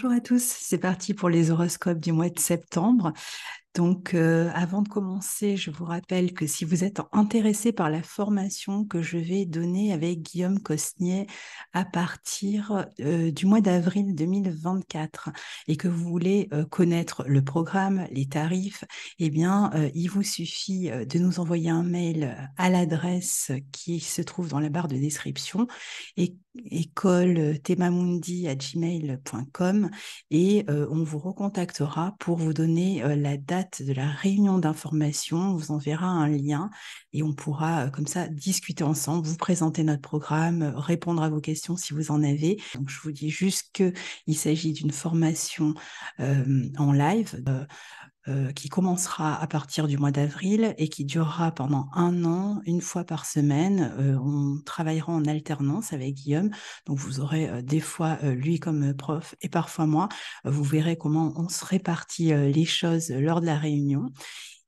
Bonjour à tous, c'est parti pour les horoscopes du mois de septembre. Donc, avant de commencer, je vous rappelle que si vous êtes intéressé par la formation que je vais donner avec Guillaume Cosnier à partir du mois d'avril 2024 et que vous voulez connaître le programme, les tarifs, eh bien, il vous suffit de nous envoyer un mail à l'adresse qui se trouve dans la barre de description, école-temamundi@gmail.com, et on vous recontactera pour vous donner la date de la réunion d'information. On vous enverra un lien et on pourra comme ça discuter ensemble, vous présenter notre programme, répondre à vos questions si vous en avez. Donc je vous dis juste qu'il s'agit d'une formation en live qui commencera à partir du mois d'avril et qui durera pendant 1 an, une fois par semaine. On travaillera en alternance avec Guillaume, donc vous aurez des fois lui comme prof et parfois moi. Vous verrez comment on se répartit les choses lors de la réunion.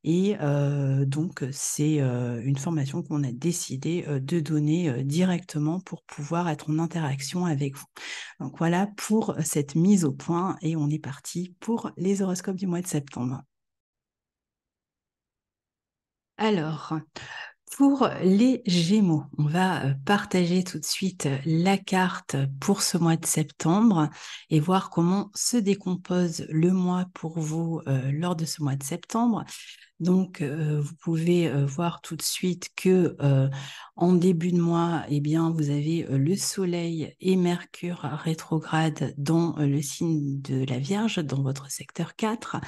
Et donc, c'est une formation qu'on a décidé de donner directement pour pouvoir être en interaction avec vous. Donc voilà pour cette mise au point et on est parti pour les horoscopes du mois de septembre. Alors, pour les Gémeaux, on va partager tout de suite la carte pour ce mois de septembre et voir comment se décompose le mois pour vous lors de ce mois de septembre. Donc, vous pouvez voir tout de suite que en début de mois, eh bien, vous avez le Soleil et Mercure rétrograde dans le signe de la Vierge, dans votre secteur 4.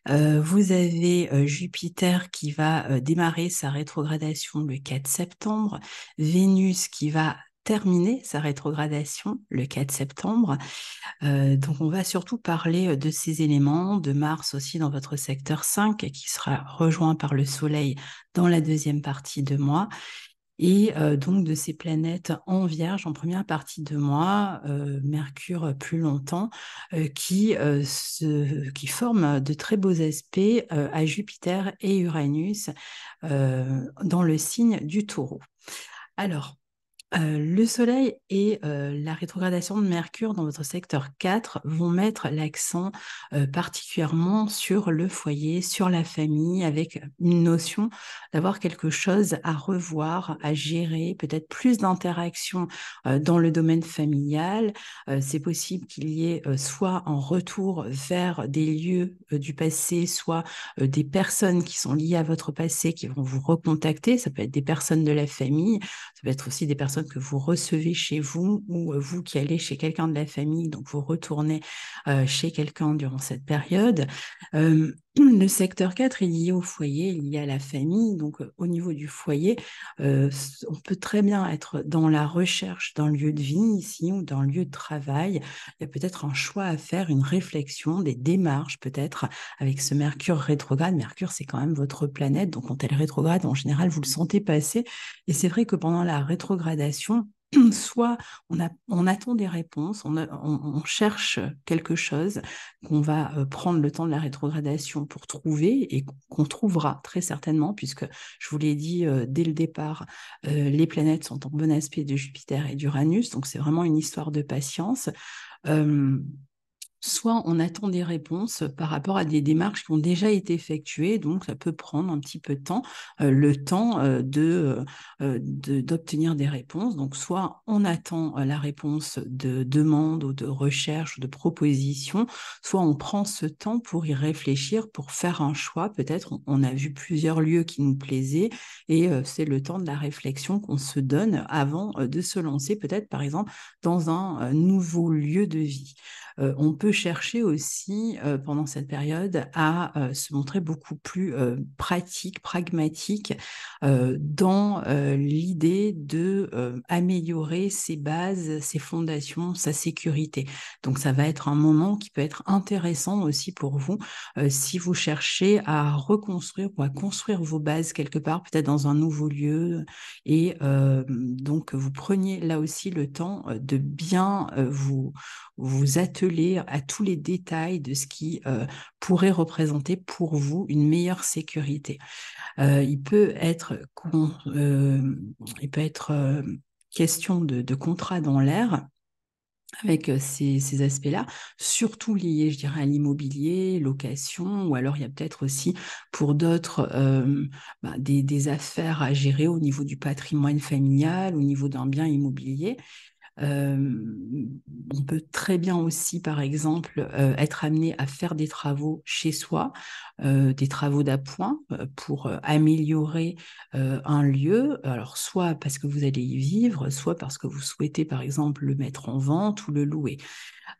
Vous avez Jupiter qui va démarrer sa rétrogradation le 4 septembre, Vénus qui va terminer sa rétrogradation le 4 septembre. Donc on va surtout parler de ces éléments, de Mars aussi dans votre secteur 5 qui sera rejoint par le Soleil dans la deuxième partie de mois. Et donc de ces planètes en Vierge en première partie de mois, Mercure plus longtemps, qui forment de très beaux aspects à Jupiter et Uranus dans le signe du Taureau. Alors, le Soleil et la rétrogradation de Mercure dans votre secteur 4 vont mettre l'accent particulièrement sur le foyer, sur la famille, avec une notion d'avoir quelque chose à revoir, à gérer, peut-être plus d'interactions dans le domaine familial. C'est possible qu'il y ait soit un retour vers des lieux du passé, soit des personnes qui sont liées à votre passé qui vont vous recontacter. Ça peut être des personnes de la famille, ça peut être aussi des personnes que vous recevez chez vous ou vous qui allez chez quelqu'un de la famille, donc vous retournez chez quelqu'un durant cette période. Le secteur 4 est lié au foyer, lié à la famille. Donc, au niveau du foyer, on peut très bien être dans la recherche d'un lieu de vie ici ou d'un lieu de travail. Il y a peut-être un choix à faire, une réflexion, des démarches peut-être avec ce Mercure rétrograde. Mercure, c'est quand même votre planète. Donc, quand elle rétrograde, en général, vous le sentez passer. Et c'est vrai que pendant la rétrogradation, soit on attend des réponses, on cherche quelque chose qu'on va prendre le temps de la rétrogradation pour trouver et qu'on trouvera très certainement, puisque je vous l'ai dit dès le départ, les planètes sont en bon aspect de Jupiter et d'Uranus, donc c'est vraiment une histoire de patience. Soit on attend des réponses par rapport à des démarches qui ont déjà été effectuées, donc ça peut prendre un petit peu de temps, le temps d'obtenir des réponses. Donc soit on attend la réponse de demande ou de recherche ou de proposition, soit on prend ce temps pour y réfléchir, pour faire un choix. Peut-être on a vu plusieurs lieux qui nous plaisaient et c'est le temps de la réflexion qu'on se donne avant de se lancer, peut-être par exemple dans un nouveau lieu de vie. On peut chercher aussi pendant cette période à se montrer beaucoup plus pratique, pragmatique dans l'idée de améliorer ses bases, ses fondations, sa sécurité. Donc ça va être un moment qui peut être intéressant aussi pour vous si vous cherchez à reconstruire ou à construire vos bases quelque part, peut-être dans un nouveau lieu. Et donc vous preniez là aussi le temps de bien vous atteler à tous les détails de ce qui pourrait représenter pour vous une meilleure sécurité. Il peut être, il peut être question de contrat dans l'air. avec ces aspects-là, surtout liés, je dirais, à l'immobilier, location, ou alors il y a peut-être aussi pour d'autres des affaires à gérer au niveau du patrimoine familial, au niveau d'un bien immobilier. Euh, on peut très bien aussi, par exemple, être amené à faire des travaux chez soi, des travaux d'appoint pour améliorer un lieu. Alors, soit parce que vous allez y vivre, soit parce que vous souhaitez, par exemple, le mettre en vente ou le louer.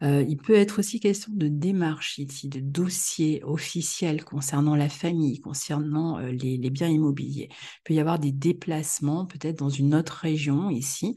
Il peut être aussi question de démarche ici, de dossier officiel concernant la famille, concernant les biens immobiliers. Il peut y avoir des déplacements, peut-être dans une autre région ici.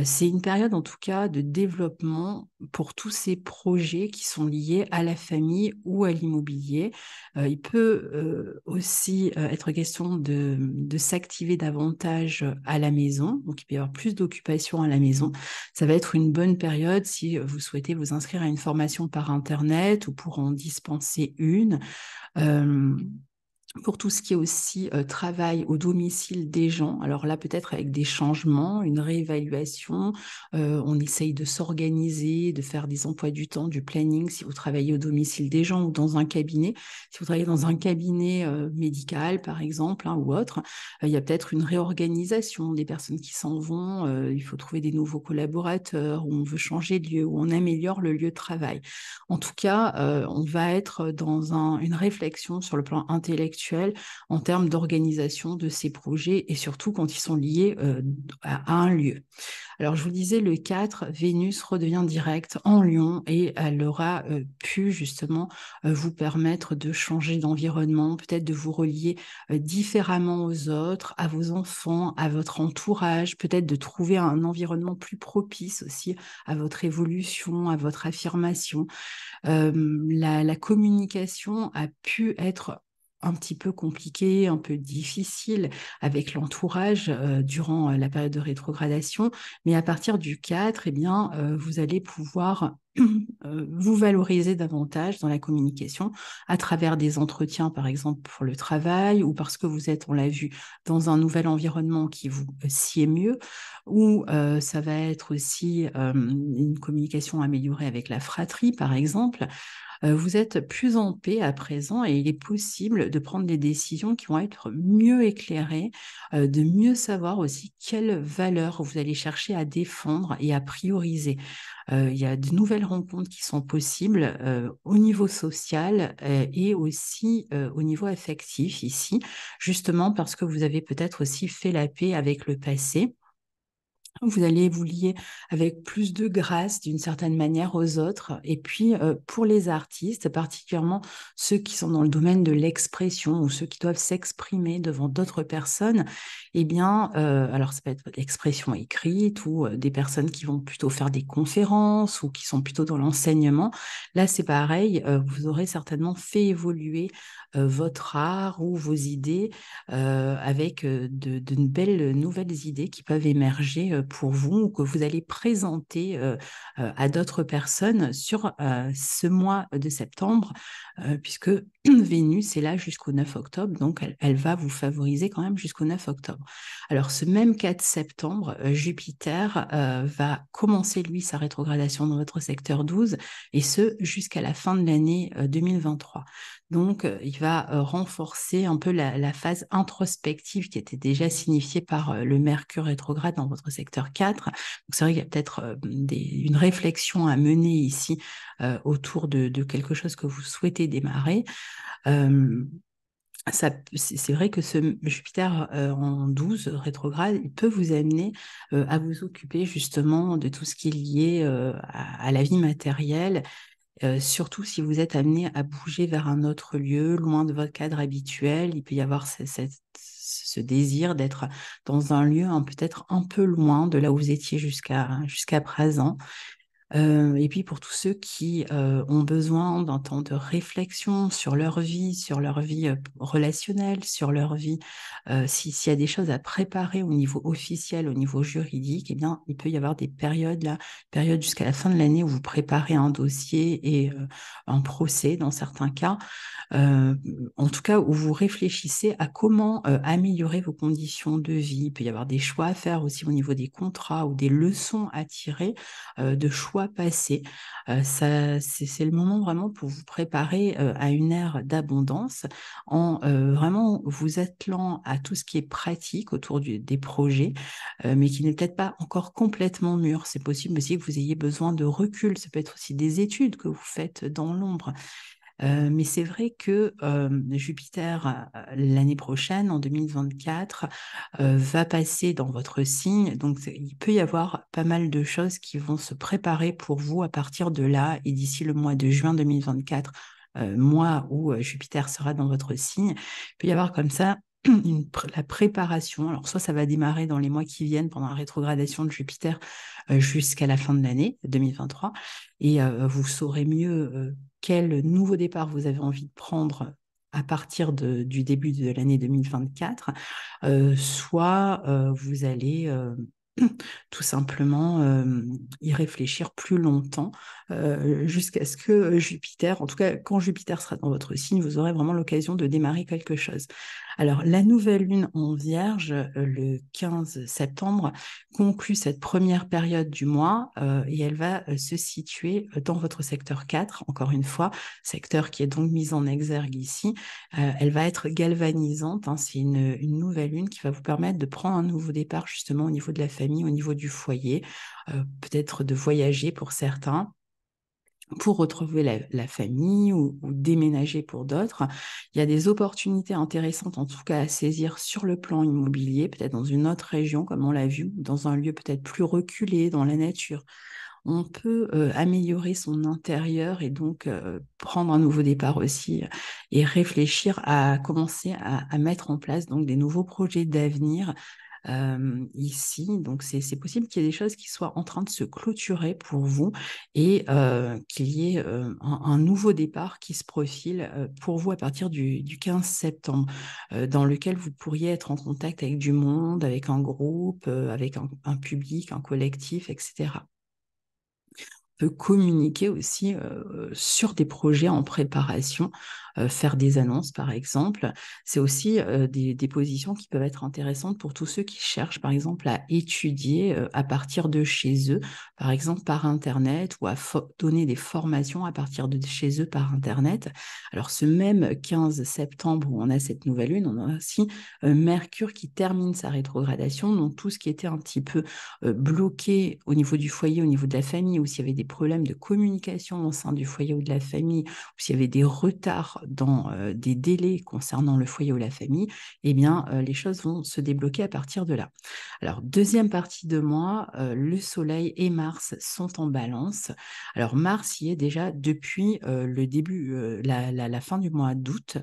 C'est une période en tout cas de développement pour tous ces projets qui sont liés à la famille ou à l'immobilier. Il peut aussi être question de s'activer davantage à la maison, donc il peut y avoir plus d'occupation à la maison. Ça va être une bonne période si vous souhaitez vous inscrire à une formation par Internet ou pour en dispenser une. Euh, pour tout ce qui est aussi travail au domicile des gens, alors là peut-être avec des changements, une réévaluation, on essaye de s'organiser, de faire des emplois du temps, du planning si vous travaillez au domicile des gens ou dans un cabinet. Si vous travaillez dans un cabinet médical par exemple ou autre, il y a peut-être une réorganisation des personnes qui s'en vont, il faut trouver des nouveaux collaborateurs, ou on veut changer de lieu, ou on améliore le lieu de travail. En tout cas, on va être dans une réflexion sur le plan intellectuel en termes d'organisation de ces projets et surtout quand ils sont liés à un lieu. Alors, je vous disais, le 4, Vénus redevient directe en Lion et elle aura pu justement vous permettre de changer d'environnement, peut-être de vous relier différemment aux autres, à vos enfants, à votre entourage, peut-être de trouver un environnement plus propice aussi à votre évolution, à votre affirmation. La communication a pu être un petit peu compliquée, un peu difficile avec l'entourage durant la période de rétrogradation, mais à partir du 4, eh bien, vous allez pouvoir vous valoriser davantage dans la communication à travers des entretiens, par exemple pour le travail, ou parce que vous êtes, on l'a vu, dans un nouvel environnement qui vous sied mieux, ou ça va être aussi une communication améliorée avec la fratrie, par exemple. Vous êtes plus en paix à présent et il est possible de prendre des décisions qui vont être mieux éclairées, de mieux savoir aussi quelles valeurs vous allez chercher à défendre et à prioriser. Il y a de nouvelles rencontres qui sont possibles au niveau social et aussi au niveau affectif ici, justement parce que vous avez peut-être aussi fait la paix avec le passé. Vous allez vous lier avec plus de grâce d'une certaine manière aux autres. Et puis, pour les artistes, particulièrement ceux qui sont dans le domaine de l'expression ou ceux qui doivent s'exprimer devant d'autres personnes, eh bien, alors ça peut être l'expression écrite ou des personnes qui vont plutôt faire des conférences ou qui sont plutôt dans l'enseignement. Là, c'est pareil, vous aurez certainement fait évoluer votre art ou vos idées avec de belles nouvelles idées qui peuvent émerger pour vous ou que vous allez présenter à d'autres personnes sur ce mois de septembre, puisque Vénus est là jusqu'au 9 octobre, donc elle va vous favoriser quand même jusqu'au 9 octobre. Alors ce même 4 septembre, Jupiter va commencer lui sa rétrogradation dans votre secteur 12 et ce jusqu'à la fin de l'année 2023. Donc, il va renforcer un peu la phase introspective qui était déjà signifiée par le Mercure rétrograde dans votre secteur 4. Donc, c'est vrai qu'il y a peut-être une réflexion à mener ici autour de quelque chose que vous souhaitez démarrer. Euh, c'est vrai que ce Jupiter en 12 rétrograde, il peut vous amener à vous occuper justement de tout ce qui est lié à la vie matérielle, surtout si vous êtes amené à bouger vers un autre lieu, loin de votre cadre habituel. Il peut y avoir ce désir d'être dans un lieu peut-être un peu loin de là où vous étiez jusqu'à présent. Et puis pour tous ceux qui ont besoin d'un temps de réflexion sur leur vie relationnelle, sur leur vie, s'il y a des choses à préparer au niveau officiel, au niveau juridique, eh bien, il peut y avoir des périodes là, périodes jusqu'à la fin de l'année où vous préparez un dossier et un procès dans certains cas, euh, en tout cas où vous réfléchissez à comment améliorer vos conditions de vie. Il peut y avoir des choix à faire aussi au niveau des contrats ou des leçons à tirer de choix fois passé. C'est le moment vraiment pour vous préparer à une ère d'abondance en vraiment vous attelant à tout ce qui est pratique autour des projets, mais qui n'est peut-être pas encore complètement mûr. C'est possible aussi que vous ayez besoin de recul. Ça peut être aussi des études que vous faites dans l'ombre. Mais c'est vrai que Jupiter, l'année prochaine, en 2024, va passer dans votre signe. Donc, il peut y avoir pas mal de choses qui vont se préparer pour vous à partir de là et d'ici le mois de juin 2024, mois où Jupiter sera dans votre signe. Il peut y avoir comme ça la préparation. Alors, soit ça va démarrer dans les mois qui viennent pendant la rétrogradation de Jupiter jusqu'à la fin de l'année 2023 et vous saurez mieux quel nouveau départ vous avez envie de prendre à partir du début de l'année 2024, soit vous allez tout simplement y réfléchir plus longtemps jusqu'à ce que Jupiter, en tout cas quand Jupiter sera dans votre signe, vous aurez vraiment l'occasion de démarrer quelque chose. Alors la nouvelle lune en Vierge, le 15 septembre, conclut cette première période du mois et elle va se situer dans votre secteur 4, encore une fois, secteur qui est donc mis en exergue ici. Elle va être galvanisante, hein, c'est une nouvelle lune qui va vous permettre de prendre un nouveau départ justement au niveau de la famille, au niveau du foyer, peut-être de voyager pour certains, pour retrouver la famille ou déménager pour d'autres. Il y a des opportunités intéressantes en tout cas à saisir sur le plan immobilier, peut-être dans une autre région comme on l'a vu, dans un lieu peut-être plus reculé dans la nature. On peut améliorer son intérieur et donc prendre un nouveau départ aussi et réfléchir à commencer à mettre en place donc des nouveaux projets d'avenir ici. Donc, c'est possible qu'il y ait des choses qui soient en train de se clôturer pour vous et qu'il y ait un nouveau départ qui se profile pour vous à partir du 15 septembre, dans lequel vous pourriez être en contact avec du monde, avec un groupe, avec un public, un collectif, etc. Peut communiquer aussi sur des projets en préparation, faire des annonces par exemple. C'est aussi des positions qui peuvent être intéressantes pour tous ceux qui cherchent par exemple à étudier à partir de chez eux, par exemple par Internet ou à donner des formations à partir de chez eux par Internet. Alors ce même 15 septembre où on a cette nouvelle lune, on a aussi Mercure qui termine sa rétrogradation, donc tout ce qui était un petit peu bloqué au niveau du foyer, au niveau de la famille, ou s'il y avait des problèmes de communication au sein du foyer ou de la famille, ou s'il y avait des retards dans des délais concernant le foyer ou la famille, eh bien, les choses vont se débloquer à partir de là. Alors, deuxième partie de mois, le Soleil et Mars sont en balance. Alors, Mars y est déjà depuis le début, la fin du mois d'août,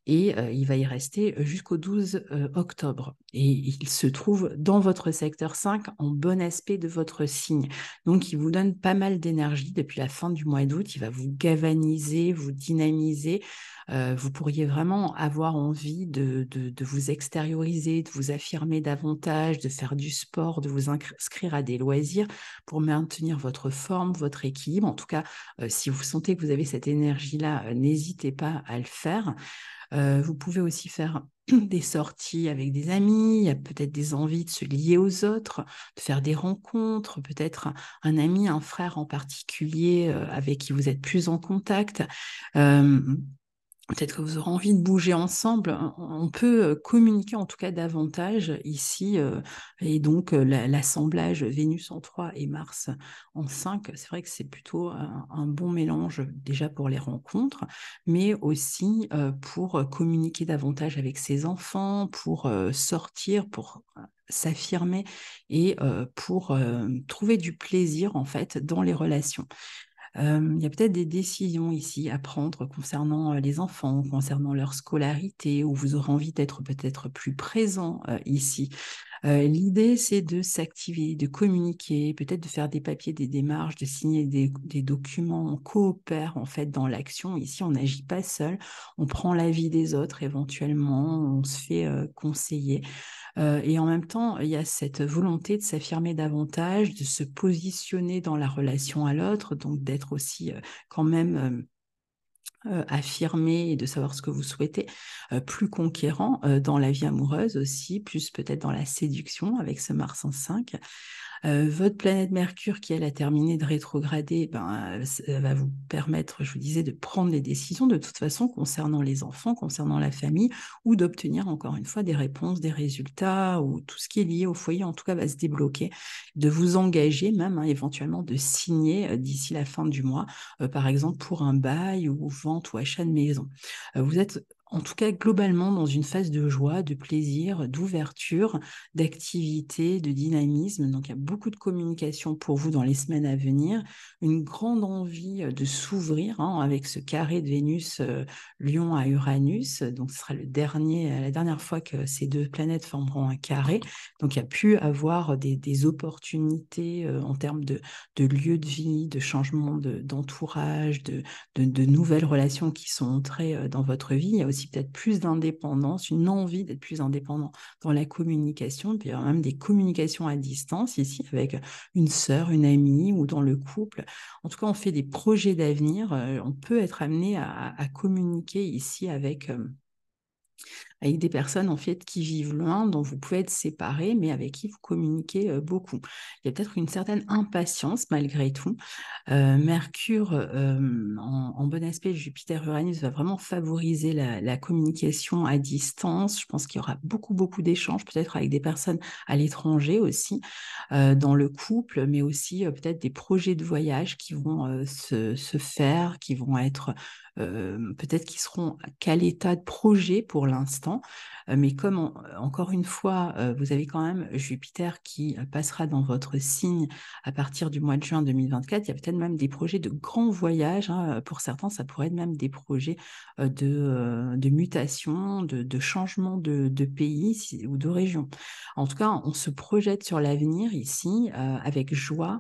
et il va y rester jusqu'au 12 octobre. Et il se trouve dans votre secteur 5 en bon aspect de votre signe. Donc, il vous donne pas mal d'énergie depuis la fin du mois d'août. Il va vous galvaniser, vous dynamiser. Vous pourriez vraiment avoir envie de vous extérioriser, de vous affirmer davantage, de faire du sport, de vous inscrire à des loisirs pour maintenir votre forme, votre équilibre. En tout cas, si vous sentez que vous avez cette énergie-là, n'hésitez pas à le faire. Vous pouvez aussi faire des sorties avec des amis, il y a peut-être des envies de se lier aux autres, de faire des rencontres, peut-être un ami, un frère en particulier avec qui vous êtes plus en contact. Peut-être que vous aurez envie de bouger ensemble. On peut communiquer en tout cas davantage ici. Et donc, l'assemblage Vénus en 3 et Mars en 5, c'est vrai que c'est plutôt un bon mélange déjà pour les rencontres, mais aussi pour communiquer davantage avec ses enfants, pour sortir, pour s'affirmer et pour trouver du plaisir en fait dans les relations. Il y a peut-être des décisions ici à prendre concernant les enfants, concernant leur scolarité, où vous aurez envie d'être peut-être plus présent ici. L'idée, c'est de s'activer, de communiquer, peut-être de faire des papiers, des démarches, de signer des documents. On coopère en fait dans l'action. Ici, on n'agit pas seul. On prend l'avis des autres éventuellement. On se fait conseiller. Et en même temps, il y a cette volonté de s'affirmer davantage, de se positionner dans la relation à l'autre, donc d'être aussi quand même affirmé et de savoir ce que vous souhaitez, plus conquérant dans la vie amoureuse aussi, plus peut-être dans la séduction avec ce Mars en 5. Votre planète Mercure, qui elle a terminé de rétrograder, va vous permettre, je vous disais, de prendre les décisions de toute façon concernant les enfants, concernant la famille, ou d'obtenir encore une fois des réponses, des résultats, ou tout ce qui est lié au foyer, en tout cas, va se débloquer, de vous engager même, hein, éventuellement de signer d'ici la fin du mois, par exemple pour un bail ou vente ou achat de maison. Vous êtes en tout cas globalement dans une phase de joie, de plaisir, d'ouverture, d'activité, de dynamisme. Donc il y a beaucoup de communication pour vous dans les semaines à venir, une grande envie de s'ouvrir, hein, avec ce carré de Vénus Lion à Uranus. Donc ce sera la dernière fois que ces deux planètes formeront un carré. Donc il y a pu avoir des opportunités en termes de lieu de vie, de changement d'entourage, de nouvelles relations qui sont entrées dans votre vie. Il y a aussi peut-être plus d'indépendance, une envie d'être plus indépendant dans la communication. Puis il y a même des communications à distance ici avec une sœur, une amie ou dans le couple. En tout cas, on fait des projets d'avenir. On peut être amené à communiquer ici avec des personnes en fait qui vivent loin, dont vous pouvez être séparés, mais avec qui vous communiquez beaucoup. Il y a peut-être une certaine impatience malgré tout. Mercure, en bon aspect, Jupiter-Uranus va vraiment favoriser la communication à distance. Je pense qu'il y aura beaucoup, beaucoup d'échanges, peut-être avec des personnes à l'étranger aussi, dans le couple, mais aussi peut-être des projets de voyage qui vont se faire, qui vont être peut-être qui seront qu'à l'état de projet pour l'instant, mais comme encore une fois, vous avez quand même Jupiter qui passera dans votre signe à partir du mois de juin 2024, il y a peut-être même des projets de grands voyages, hein. Pour certains, ça pourrait être même des projets de mutation, de changement de pays ou de région. En tout cas, on se projette sur l'avenir ici avec joie.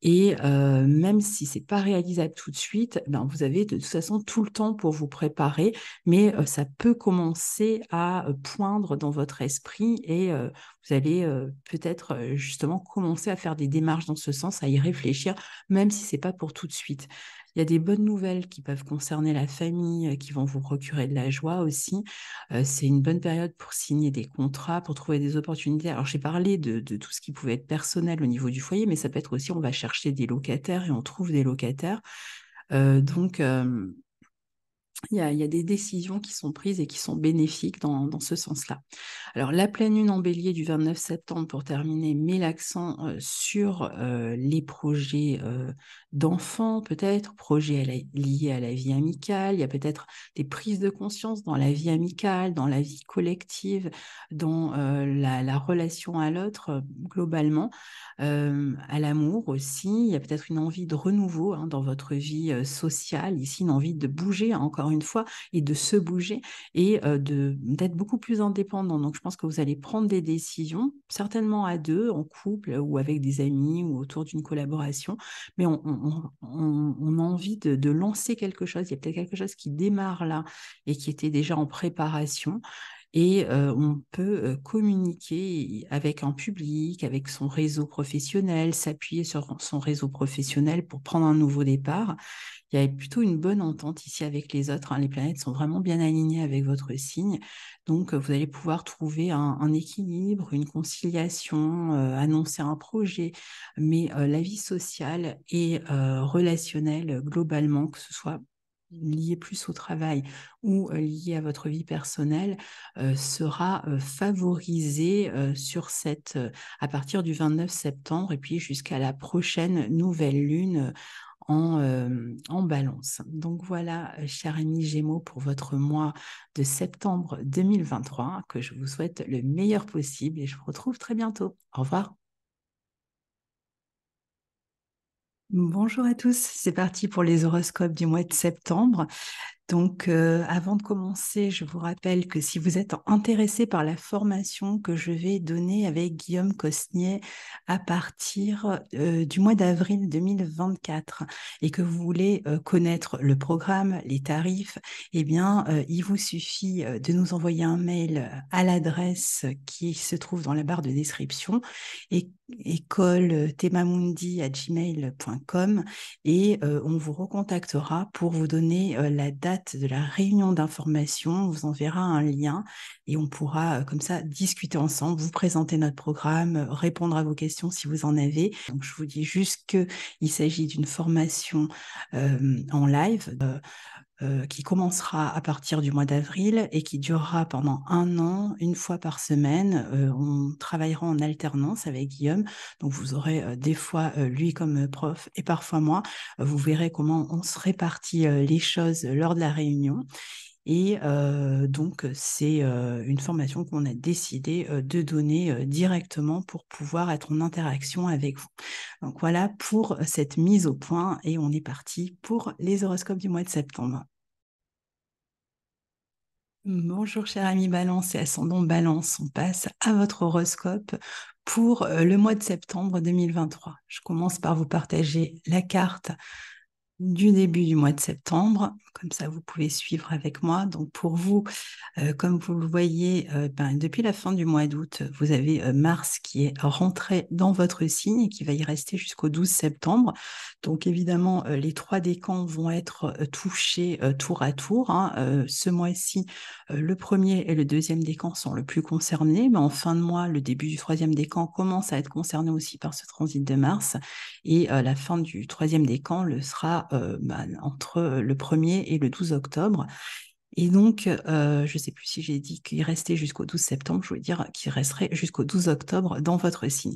Et même si c'est pas réalisable tout de suite, ben vous avez de toute façon tout le temps pour vous préparer, mais ça peut commencer à poindre dans votre esprit et vous allez peut-être justement commencer à faire des démarches dans ce sens, à y réfléchir, même si c'est pas pour tout de suite. Il y a des bonnes nouvelles qui peuvent concerner la famille, qui vont vous procurer de la joie aussi. C'est une bonne période pour signer des contrats, pour trouver des opportunités. Alors, j'ai parlé de tout ce qui pouvait être personnel au niveau du foyer, mais ça peut être aussi, on va chercher des locataires et on trouve des locataires. Donc, il y a des décisions qui sont prises et qui sont bénéfiques dans ce sens-là. Alors, la pleine lune en bélier du 29 septembre, pour terminer, met l'accent sur les projets d'enfants, peut-être, projets liés à la vie amicale. Il y a peut-être des prises de conscience dans la vie amicale, dans la vie collective, dans la relation à l'autre, globalement, à l'amour aussi. Il y a peut-être une envie de renouveau, hein, dans votre vie sociale, ici, une envie de bouger, hein, encore une fois, et de se bouger et d'être beaucoup plus indépendant. Donc, je pense que vous allez prendre des décisions, certainement à deux, en couple ou avec des amis ou autour d'une collaboration, mais on a envie de lancer quelque chose. Il y a peut-être quelque chose qui démarre là et qui était déjà en préparation. Et on peut communiquer avec un public, avec son réseau professionnel, s'appuyer sur son réseau professionnel pour prendre un nouveau départ. Il y a plutôt une bonne entente ici avec les autres, hein. Les planètes sont vraiment bien alignées avec votre signe. Donc, vous allez pouvoir trouver un équilibre, une conciliation, annoncer un projet. Mais la vie sociale et relationnelle, globalement, que ce soit lié plus au travail ou lié à votre vie personnelle, sera favorisé à partir du 29 septembre et puis jusqu'à la prochaine nouvelle lune en balance. Donc voilà, cher ami Gémeaux, pour votre mois de septembre 2023, que je vous souhaite le meilleur possible et je vous retrouve très bientôt. Au revoir. Bonjour à tous, c'est parti pour les horoscopes du mois de septembre. Donc, avant de commencer, je vous rappelle que si vous êtes intéressé par la formation que je vais donner avec Guillaume Cosnier à partir du mois d'avril 2024 et que vous voulez connaître le programme, les tarifs, eh bien, il vous suffit de nous envoyer un mail à l'adresse qui se trouve dans la barre de description, école-temamundi@gmail.com et on vous recontactera pour vous donner la date date de la réunion d'information. On vous enverra un lien et on pourra comme ça discuter ensemble, vous présenter notre programme, répondre à vos questions si vous en avez. Donc, je vous dis juste qu'il s'agit d'une formation en live qui commencera à partir du mois d'avril et qui durera pendant 1 an, une fois par semaine. On travaillera en alternance avec Guillaume. Donc, vous aurez des fois lui comme prof et parfois moi. Vous verrez comment on se répartit les choses lors de la réunion. Et donc, c'est une formation qu'on a décidé de donner directement pour pouvoir être en interaction avec vous. Donc, voilà pour cette mise au point et on est parti pour les horoscopes du mois de septembre. Bonjour cher ami Balance et ascendant Balance, on passe à votre horoscope pour le mois de septembre 2023. Je commence par vous partager la carte du début du mois de septembre, comme ça vous pouvez suivre avec moi. Donc pour vous, comme vous le voyez, depuis la fin du mois d'août, vous avez Mars qui est rentré dans votre signe et qui va y rester jusqu'au 12 septembre. Donc évidemment, les 3 décans vont être touchés tour à tour, hein. Ce mois-ci, le premier et le deuxième décan sont le plus concernés, mais en fin de mois, le début du troisième décan commence à être concerné aussi par ce transit de Mars. Et la fin du troisième décan le sera entre le 1er et le 12 octobre. Et donc, je ne sais plus si j'ai dit qu'il restait jusqu'au 12 septembre, je voulais dire qu'il resterait jusqu'au 12 octobre dans votre signe.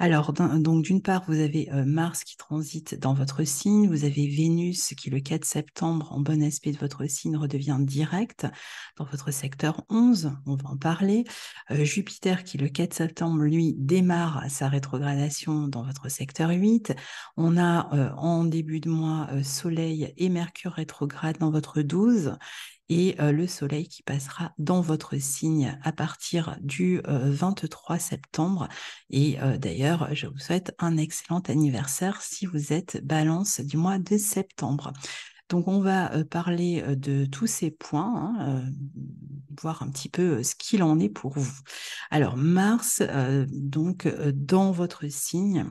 Alors, donc d'une part, vous avez Mars qui transite dans votre signe, vous avez Vénus qui, le 4 septembre, en bon aspect de votre signe, redevient direct dans votre secteur 11, on va en parler. Jupiter qui, le 4 septembre, lui, démarre sa rétrogradation dans votre secteur 8. On a en début de mois Soleil et Mercure rétrograde dans votre 12 et le Soleil qui passera dans votre signe à partir du 23 septembre. Et d'ailleurs, je vous souhaite un excellent anniversaire si vous êtes Balance du mois de septembre. Donc, on va parler de tous ces points, hein, voir un petit peu ce qu'il en est pour vous. Alors, Mars, donc, dans votre signe,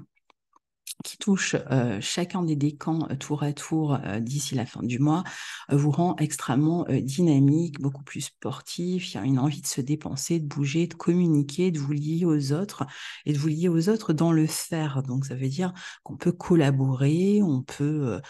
qui touche chacun des décans tour à tour d'ici la fin du mois, vous rend extrêmement dynamique, beaucoup plus sportif. Il y a une envie de se dépenser, de bouger, de communiquer, de vous lier aux autres et de vous lier aux autres dans le faire. Donc, ça veut dire qu'on peut collaborer, on peut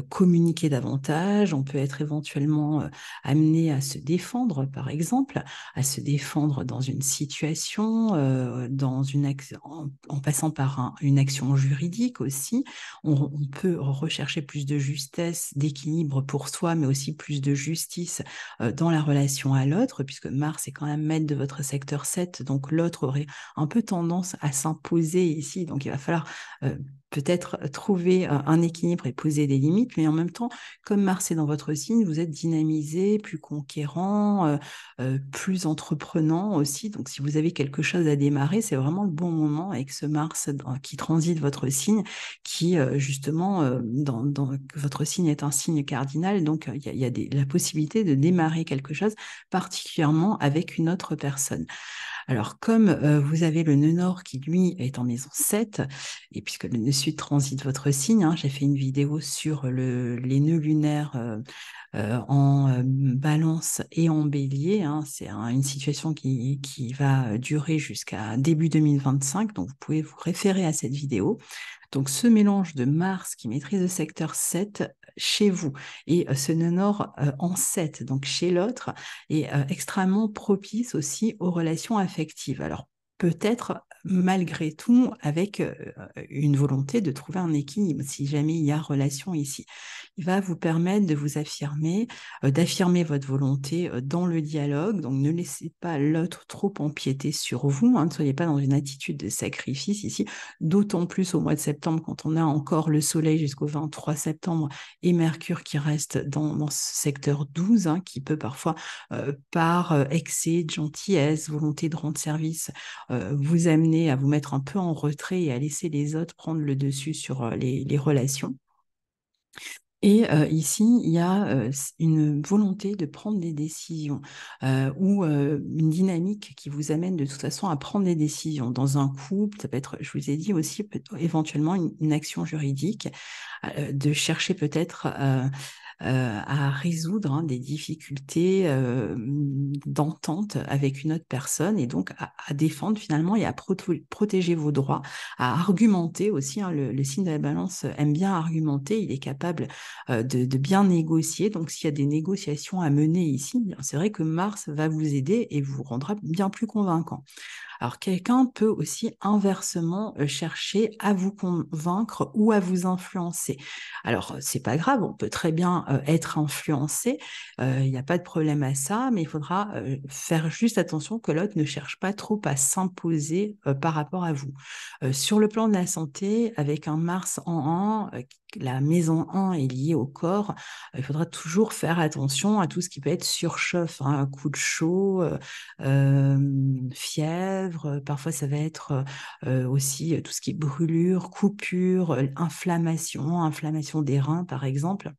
communiquer davantage, on peut être éventuellement amené à se défendre, par exemple, à se défendre dans une situation, en passant par une action juridique aussi. On peut rechercher plus de justesse, d'équilibre pour soi, mais aussi plus de justice dans la relation à l'autre, puisque Mars est quand même maître de votre secteur 7, donc l'autre aurait un peu tendance à s'imposer ici, donc il va falloir peut-être trouver un équilibre et poser des limites, mais en même temps, comme Mars est dans votre signe, vous êtes dynamisé, plus conquérant, plus entreprenant aussi. Donc, si vous avez quelque chose à démarrer, c'est vraiment le bon moment avec ce Mars qui transite votre signe, qui justement, votre signe est un signe cardinal, donc il y a la possibilité de démarrer quelque chose, particulièrement avec une autre personne. Alors, comme vous avez le nœud nord qui, lui, est en maison 7, et puisque le nœud sud transite votre signe, hein, j'ai fait une vidéo sur les nœuds lunaires en balance et en bélier, hein. C'est une situation qui va durer jusqu'à début 2025, donc vous pouvez vous référer à cette vidéo. Donc, ce mélange de Mars qui maîtrise le secteur 7 chez vous et ce nœud nord en 7, donc chez l'autre, est extrêmement propice aussi aux relations affectives. Alors, peut-être malgré tout avec une volonté de trouver un équilibre si jamais il y a relation ici. Il va vous permettre de vous affirmer, d'affirmer votre volonté dans le dialogue. Donc, ne laissez pas l'autre trop empiéter sur vous, hein. Ne soyez pas dans une attitude de sacrifice ici, d'autant plus au mois de septembre quand on a encore le Soleil jusqu'au 23 septembre et Mercure qui reste dans ce secteur 12, hein, qui peut parfois, par excès de gentillesse, volonté de rendre service, vous amener à vous mettre un peu en retrait et à laisser les autres prendre le dessus sur les relations. Et ici, il y a une volonté de prendre des décisions ou une dynamique qui vous amène de toute façon à prendre des décisions. Dans un couple, ça peut être, je vous ai dit aussi, éventuellement une action juridique, de chercher peut-être à résoudre des difficultés d'entente avec une autre personne et donc à défendre finalement et à protéger vos droits, à argumenter aussi. Le signe de la balance aime bien argumenter, il est capable de bien négocier. Donc s'il y a des négociations à mener ici, c'est vrai que Mars va vous aider et vous rendra bien plus convaincant. Alors, quelqu'un peut aussi inversement chercher à vous convaincre ou à vous influencer. Alors, c'est pas grave, on peut très bien être influencé, il n'y a pas de problème à ça, mais il faudra faire juste attention que l'autre ne cherche pas trop à s'imposer par rapport à vous. Sur le plan de la santé, avec un Mars en 1, la maison 1 est liée au corps, il faudra toujours faire attention à tout ce qui peut être surchauffe, un coup de chaud, fièvre, parfois ça va être aussi tout ce qui est brûlure, coupure, inflammation des reins par exemple.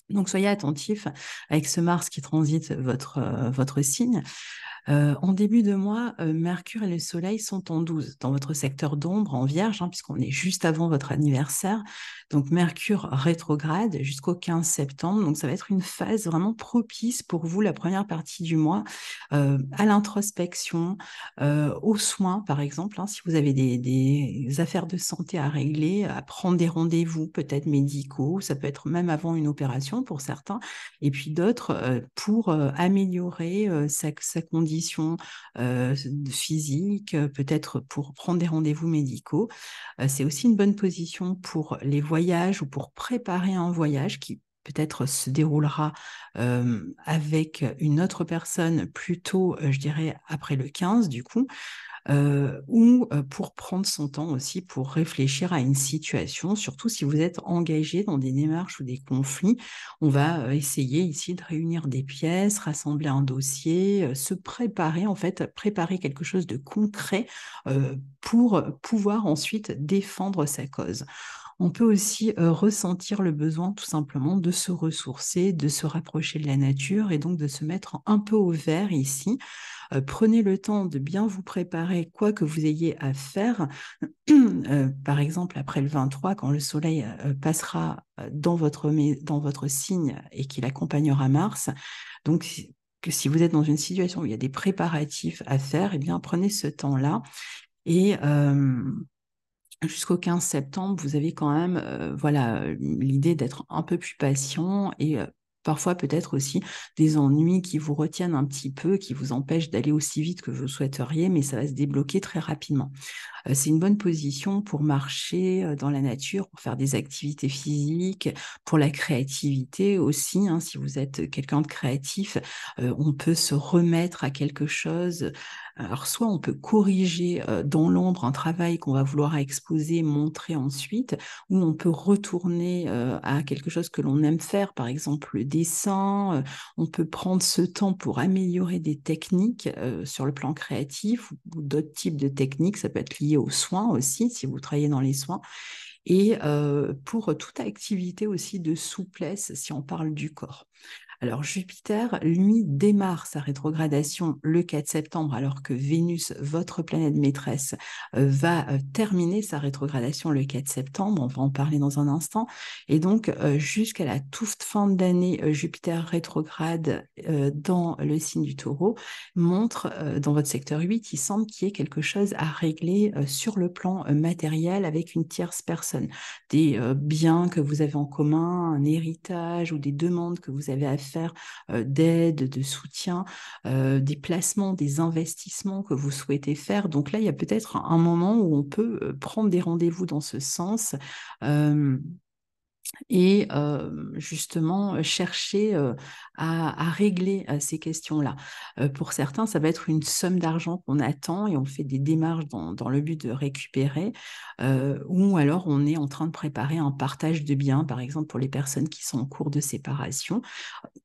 Donc soyez attentifs avec ce Mars qui transite votre signe. En début de mois, Mercure et le Soleil sont en 12 dans votre secteur d'ombre, en Vierge, puisqu'on est juste avant votre anniversaire. Donc Mercure rétrograde jusqu'au 15 septembre. Donc ça va être une phase vraiment propice pour vous, la première partie du mois, à l'introspection, aux soins, par exemple. Si vous avez des affaires de santé à régler, à prendre des rendez-vous peut-être médicaux, ça peut être même avant une opération pour certains, et puis d'autres pour améliorer sa condition physique, peut-être pour prendre des rendez-vous médicaux. C'est aussi une bonne position pour les voyages ou pour préparer un voyage qui peut-être se déroulera avec une autre personne plutôt, je dirais, après le 15 du coup, ou pour prendre son temps aussi pour réfléchir à une situation, surtout si vous êtes engagé dans des démarches ou des conflits. On va essayer ici de réunir des pièces, rassembler un dossier, se préparer, en fait, préparer quelque chose de concret pour pouvoir ensuite défendre sa cause. On peut aussi ressentir le besoin tout simplement de se ressourcer, de se rapprocher de la nature et donc de se mettre un peu au vert ici. Prenez le temps de bien vous préparer quoi que vous ayez à faire. Par exemple, après le 23, quand le Soleil passera dans votre signe et qu'il accompagnera Mars, donc que si vous êtes dans une situation où il y a des préparatifs à faire, eh bien prenez ce temps-là et jusqu'au 15 septembre, vous avez quand même voilà, l'idée d'être un peu plus patient et parfois peut-être aussi des ennuis qui vous retiennent un petit peu, qui vous empêchent d'aller aussi vite que vous souhaiteriez, mais ça va se débloquer très rapidement. C'est une bonne position pour marcher dans la nature, pour faire des activités physiques, pour la créativité aussi. Si vous êtes quelqu'un de créatif, on peut se remettre à quelque chose. Alors, soit on peut corriger dans l'ombre un travail qu'on va vouloir exposer, montrer ensuite, ou on peut retourner à quelque chose que l'on aime faire, par exemple le dessin. On peut prendre ce temps pour améliorer des techniques sur le plan créatif ou d'autres types de techniques. Ça peut être lié aux soins aussi, si vous travaillez dans les soins. Et pour toute activité aussi de souplesse, si on parle du corps. Alors Jupiter, lui, démarre sa rétrogradation le 4 septembre, alors que Vénus, votre planète maîtresse, va terminer sa rétrogradation le 4 septembre. On va en parler dans un instant. Et donc, jusqu'à la toute fin d'année, Jupiter rétrograde dans le signe du Taureau montre dans votre secteur 8, il semble qu'il y ait quelque chose à régler sur le plan matériel avec une tierce personne. Des biens que vous avez en commun, un héritage ou des demandes que vous avez à faire d'aide, de soutien, des placements, des investissements que vous souhaitez faire. Donc là, il y a peut-être un moment où on peut prendre des rendez-vous dans ce sens. Et justement chercher à régler ces questions-là. Pour certains, ça va être une somme d'argent qu'on attend et on fait des démarches dans le but de récupérer, ou alors on est en train de préparer un partage de biens, par exemple pour les personnes qui sont en cours de séparation.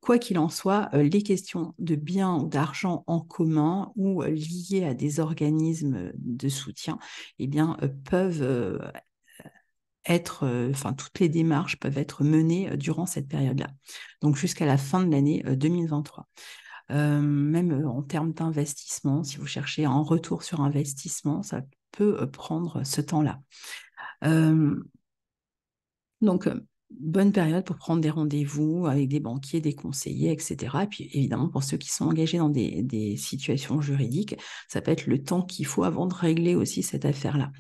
Quoi qu'il en soit, les questions de biens ou d'argent en commun ou liées à des organismes de soutien, eh bien, peuvent toutes les démarches peuvent être menées durant cette période-là, donc jusqu'à la fin de l'année 2023. Même en termes d'investissement, si vous cherchez un retour sur investissement, ça peut prendre ce temps-là. Donc, bonne période pour prendre des rendez-vous avec des banquiers, des conseillers, etc. Et puis évidemment, pour ceux qui sont engagés dans des situations juridiques, ça peut être le temps qu'il faut avant de régler aussi cette affaire-là.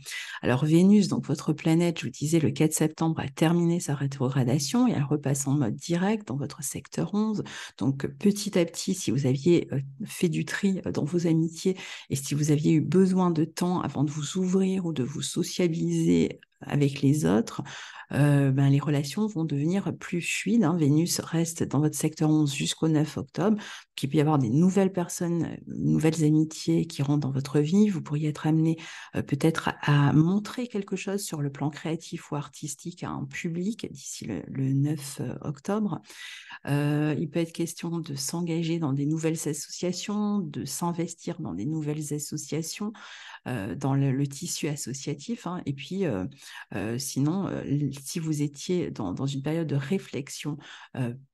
Alors Vénus, donc votre planète, je vous disais, le 4 septembre a terminé sa rétrogradation et elle repasse en mode direct dans votre secteur 11. Donc petit à petit, si vous aviez fait du tri dans vos amitiés et si vous aviez eu besoin de temps avant de vous ouvrir ou de vous sociabiliser avec les autres, les relations vont devenir plus fluides, hein. Vénus reste dans votre secteur 11 jusqu'au 9 octobre. Il peut y avoir des nouvelles personnes, nouvelles amitiés qui rentrent dans votre vie. Vous pourriez être amené peut-être à montrer quelque chose sur le plan créatif ou artistique à un public d'ici le 9 octobre. Il peut être question de s'engager dans des nouvelles associations, de s'investir dans des nouvelles associations, dans le tissu associatif, hein. Et puis, sinon, si vous étiez dans une période de réflexion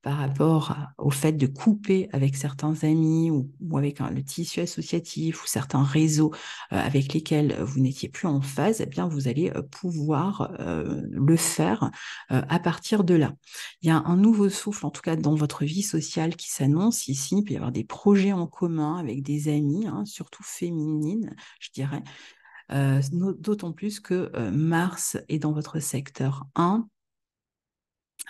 par rapport au fait de couper avec certains amis ou avec le tissu associatif ou certains réseaux avec lesquels vous n'étiez plus en phase, eh bien, vous allez pouvoir le faire à partir de là. Il y a un nouveau souffle, en tout cas dans votre vie sociale, qui s'annonce ici. Il peut y avoir des projets en commun avec des amis, hein, surtout féminines, je dirais. D'autant plus que Mars est dans votre secteur 1,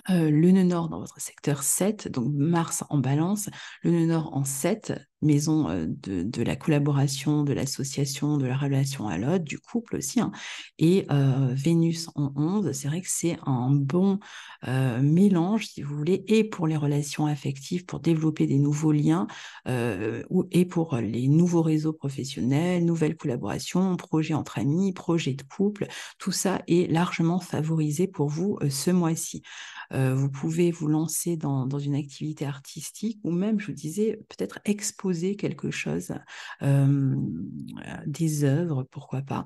le nœud nord dans votre secteur 7, donc Mars en balance, le nœud nord en 7, maison de la collaboration, de l'association, de la relation à l'autre, du couple aussi, hein, et Vénus en 11, c'est vrai que c'est un bon mélange, si vous voulez, et pour les relations affectives, pour développer des nouveaux liens, et pour les nouveaux réseaux professionnels, nouvelles collaborations, projets entre amis, projets de couple, tout ça est largement favorisé pour vous ce mois-ci. Vous pouvez vous lancer dans une activité artistique ou même, je vous disais, peut-être exposer quelque chose, des œuvres, pourquoi pas,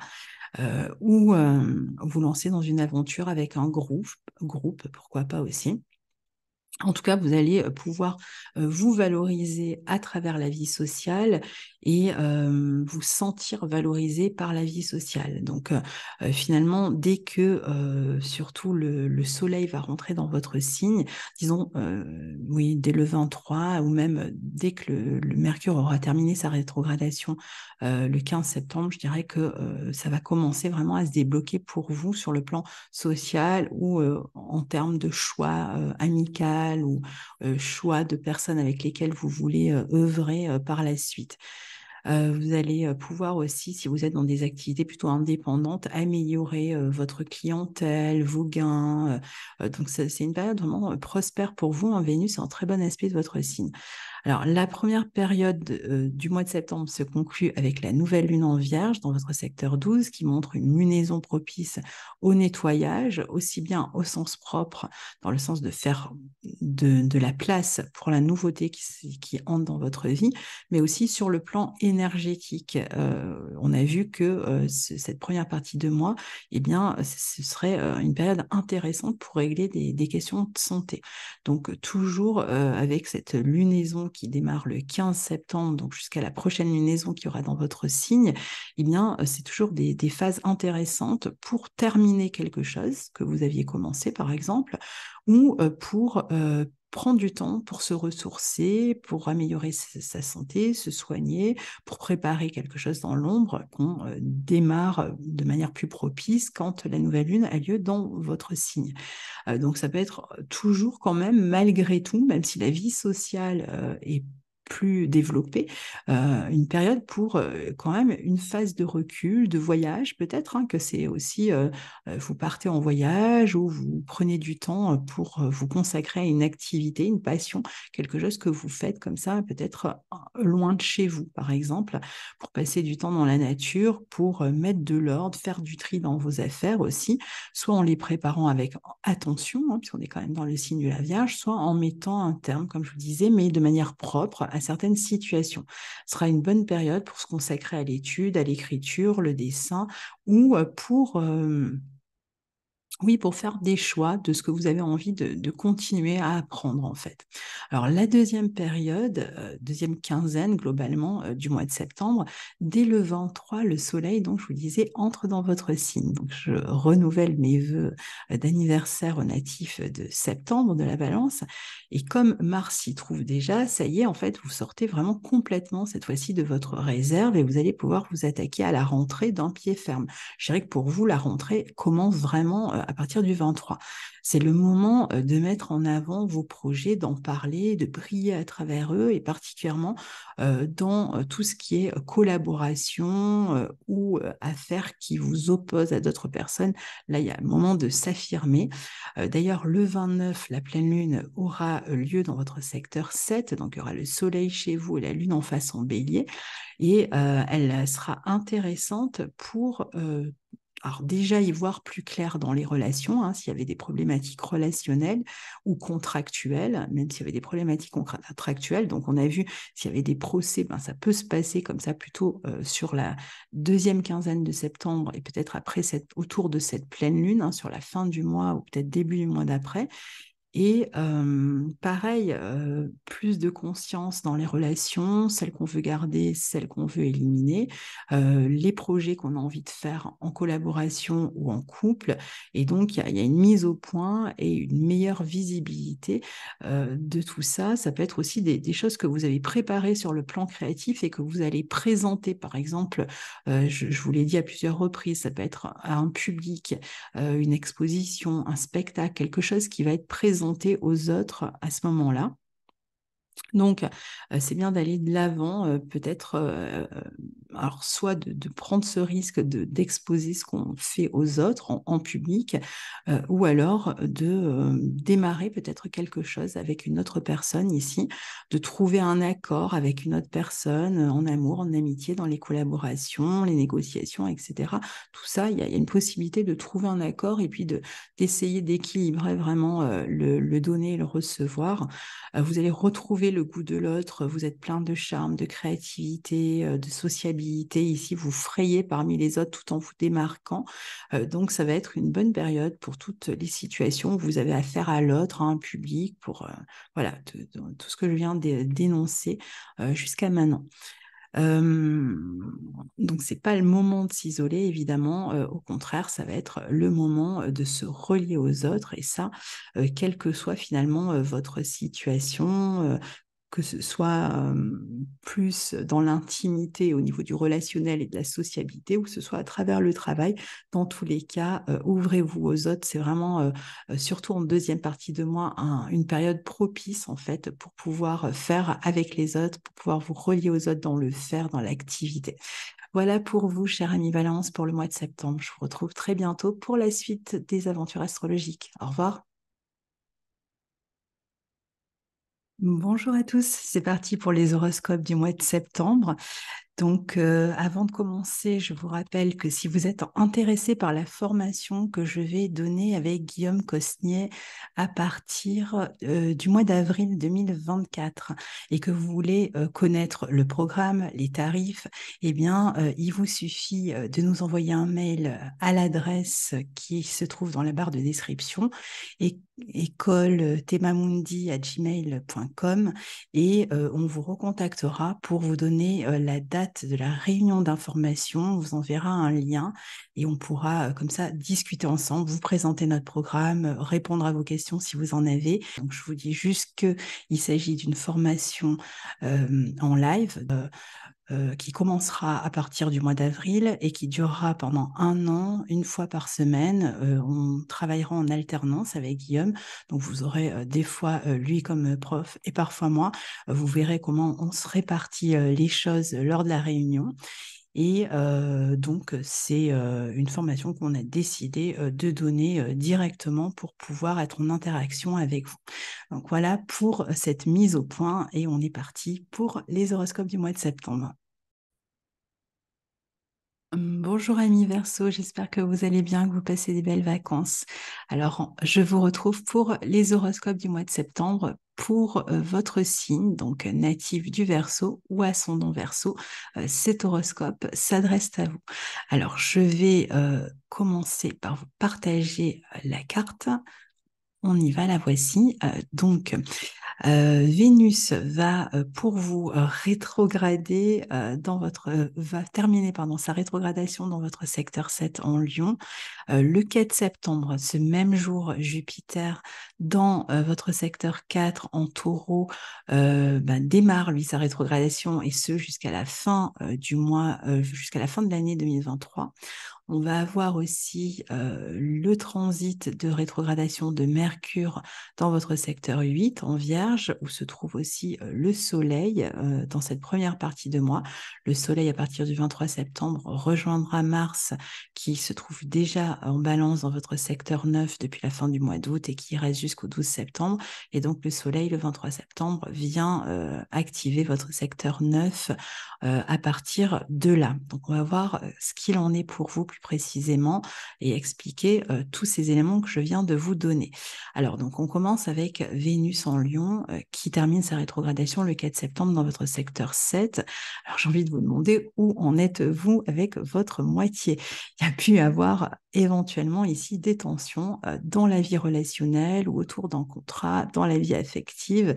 ou vous lancer dans une aventure avec un groupe, pourquoi pas aussi. En tout cas, vous allez pouvoir vous valoriser à travers la vie sociale et vous sentir valorisé par la vie sociale. Donc, finalement, dès que surtout le soleil va rentrer dans votre signe, disons, oui, dès le 23 ou même dès que le Mercure aura terminé sa rétrogradation le 15 septembre, je dirais que ça va commencer vraiment à se débloquer pour vous sur le plan social ou en termes de choix amical ou choix de personnes avec lesquelles vous voulez œuvrer par la suite. Vous allez pouvoir aussi, si vous êtes dans des activités plutôt indépendantes, améliorer votre clientèle, vos gains. Donc, c'est une période vraiment prospère pour vous. En Vénus, c'est un très bon aspect de votre signe. Alors, la première période du mois de septembre se conclut avec la nouvelle lune en Vierge dans votre secteur 12 qui montre une lunaison propice au nettoyage, aussi bien au sens propre, dans le sens de faire de la place pour la nouveauté qui entre dans votre vie, mais aussi sur le plan énergétique. On a vu que cette première partie de mois, eh bien, ce serait une période intéressante pour régler des questions de santé. Donc, toujours avec cette lunaison qui démarre le 15 septembre, donc jusqu'à la prochaine lunaison qui aura dans votre signe, eh bien, c'est toujours des phases intéressantes pour terminer quelque chose que vous aviez commencé, par exemple, ou pour prendre du temps pour se ressourcer, pour améliorer sa santé, se soigner, pour préparer quelque chose dans l'ombre qu'on démarre de manière plus propice quand la nouvelle lune a lieu dans votre signe. Donc ça peut être toujours quand même, malgré tout, même si la vie sociale est plus développée, une période pour quand même une phase de recul, de voyage peut-être, hein, que c'est aussi, vous partez en voyage ou vous prenez du temps pour vous consacrer à une activité, une passion, quelque chose que vous faites comme ça, peut-être loin de chez vous, par exemple, pour passer du temps dans la nature, pour mettre de l'ordre, faire du tri dans vos affaires aussi, soit en les préparant avec attention, hein, puisqu'on est quand même dans le signe de la Vierge, soit en mettant un terme, comme je vous disais, mais de manière propre à certaines situations. Ce sera une bonne période pour se consacrer à l'étude, à l'écriture, le dessin, ou pour Oui, pour faire des choix de ce que vous avez envie de continuer à apprendre, en fait. Alors, la deuxième période, deuxième quinzaine, globalement, du mois de septembre, dès le 23, le soleil, donc, je vous disais, entre dans votre signe. Donc, je renouvelle mes vœux d'anniversaire au natif de septembre de la Balance. Et comme Mars s'y trouve déjà, ça y est, en fait, vous sortez vraiment complètement, cette fois-ci, de votre réserve et vous allez pouvoir vous attaquer à la rentrée d'un pied ferme. Je dirais que pour vous, la rentrée commence vraiment à partir du 23. C'est le moment de mettre en avant vos projets, d'en parler, de briller à travers eux, et particulièrement dans tout ce qui est collaboration ou affaires qui vous opposent à d'autres personnes. Là, il y a un moment de s'affirmer. D'ailleurs, le 29, la pleine lune aura lieu dans votre secteur 7, donc il y aura le soleil chez vous et la lune en face en bélier. Et elle sera intéressante pour alors déjà y voir plus clair dans les relations, hein, s'il y avait des problématiques relationnelles ou contractuelles, même s'il y avait des problématiques contractuelles. Donc on a vu s'il y avait des procès, ben, ça peut se passer comme ça plutôt sur la deuxième quinzaine de septembre et peut-être après autour de cette pleine lune, hein, sur la fin du mois ou peut-être début du mois d'après. Et pareil, plus de conscience dans les relations, celles qu'on veut garder, celles qu'on veut éliminer, les projets qu'on a envie de faire en collaboration ou en couple. Et donc, il y a une mise au point et une meilleure visibilité de tout ça. Ça peut être aussi des choses que vous avez préparées sur le plan créatif et que vous allez présenter. Par exemple, je vous l'ai dit à plusieurs reprises, ça peut être à un public, une exposition, un spectacle, quelque chose qui va être présenté aux autres à ce moment-là. Donc, c'est bien d'aller de l'avant, peut-être, alors soit de prendre ce risque d'exposer ce qu'on fait aux autres en public, ou alors de démarrer peut-être quelque chose avec une autre personne ici, de trouver un accord avec une autre personne en amour, en amitié, dans les collaborations, les négociations, etc. Tout ça, il y a une possibilité de trouver un accord et puis d'essayer d'équilibrer vraiment le donner et le recevoir. Vous allez retrouver le goût de l'autre, vous êtes plein de charme, de créativité, de sociabilité. Ici, vous frayez parmi les autres tout en vous démarquant. Donc, ça va être une bonne période pour toutes les situations où vous avez affaire à l'autre, à un public, pour voilà, tout ce que je viens d'énoncer jusqu'à maintenant. Euh, donc, c'est pas le moment de s'isoler, évidemment. Au contraire, ça va être le moment de se relier aux autres. Et ça, quelle que soit finalement votre situation, que ce soit plus dans l'intimité au niveau du relationnel et de la sociabilité, ou que ce soit à travers le travail. Dans tous les cas, ouvrez-vous aux autres. C'est vraiment, surtout en deuxième partie de mois, une période propice en fait pour pouvoir faire avec les autres, pour pouvoir vous relier aux autres dans le faire, dans l'activité. Voilà pour vous, cher ami Valence, pour le mois de septembre. Je vous retrouve très bientôt pour la suite des aventures astrologiques. Au revoir. Bonjour à tous, c'est parti pour les horoscopes du mois de septembre. Donc, avant de commencer, je vous rappelle que si vous êtes intéressé par la formation que je vais donner avec Guillaume Cosnier à partir du mois d'avril 2024 et que vous voulez connaître le programme, les tarifs, eh bien, il vous suffit de nous envoyer un mail à l'adresse qui se trouve dans la barre de description, école-temamundi@gmail.com, et on vous recontactera pour vous donner la date de la réunion d'information. On vous enverra un lien et on pourra comme ça discuter ensemble, vous présenter notre programme, répondre à vos questions si vous en avez. Donc je vous dis juste qu'il s'agit d'une formation en live qui commencera à partir du mois d'avril et qui durera pendant un an, une fois par semaine. On travaillera en alternance avec Guillaume. Donc, vous aurez des fois lui comme prof et parfois moi. Vous verrez comment on se répartit les choses lors de la réunion. Et donc, c'est une formation qu'on a décidé de donner directement pour pouvoir être en interaction avec vous. Donc, voilà pour cette mise au point et on est parti pour les horoscopes du mois de septembre. Bonjour amis Verseau, j'espère que vous allez bien, que vous passez des belles vacances. Alors, je vous retrouve pour les horoscopes du mois de septembre pour votre signe, donc natif du Verseau ou ascendant Verseau. Cet horoscope s'adresse à vous. Alors, je vais commencer par vous partager la carte. On y va, la voici. Vénus va pour vous rétrograder va terminer pardon, sa rétrogradation dans votre secteur 7 en Lion. Le 4 septembre, ce même jour, Jupiter dans votre secteur 4 en Taureau démarre lui sa rétrogradation et ce jusqu'à la fin du mois, jusqu'à la fin de l'année 2023. On va avoir aussi le transit de rétrogradation de Mercure dans votre secteur 8 en Vierge, où se trouve aussi le Soleil dans cette première partie de mois. Le Soleil, à partir du 23 septembre, rejoindra Mars, qui se trouve déjà en Balance dans votre secteur 9 depuis la fin du mois d'août et qui reste jusqu'au 12 septembre. Et donc, le Soleil, le 23 septembre, vient activer votre secteur 9 à partir de là. Donc, on va voir ce qu'il en est pour vous plus précisément et expliquer tous ces éléments que je viens de vous donner. Alors, donc, on commence avec Vénus en Lion qui termine sa rétrogradation le 4 septembre dans votre secteur 7. Alors, j'ai envie de vous demander où en êtes-vous avec votre moitié? Il y a pu avoir éventuellement ici des tensions dans la vie relationnelle ou autour d'un contrat, dans la vie affective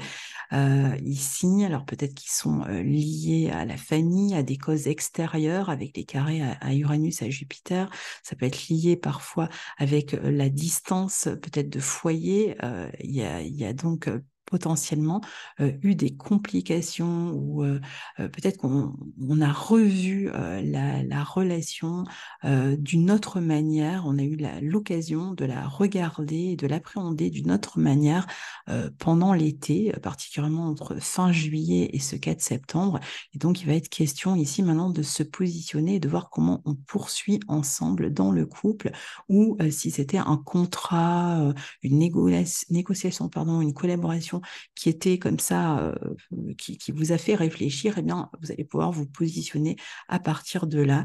ici. Alors peut-être qu'ils sont liés à la famille, à des causes extérieures avec les carrés à Uranus, à Jupiter. Ça peut être lié parfois avec la distance peut-être de foyer. Il y a donc potentiellement eu des complications ou peut-être qu'on a revu la relation d'une autre manière. On a eu l'occasion de la regarder, de l'appréhender d'une autre manière pendant l'été, particulièrement entre fin juillet et ce 4 septembre. Et donc, il va être question ici maintenant de se positionner et de voir comment on poursuit ensemble dans le couple ou si c'était un contrat, une négociation, pardon, une collaboration qui était comme ça, qui vous a fait réfléchir, eh bien, vous allez pouvoir vous positionner à partir de là.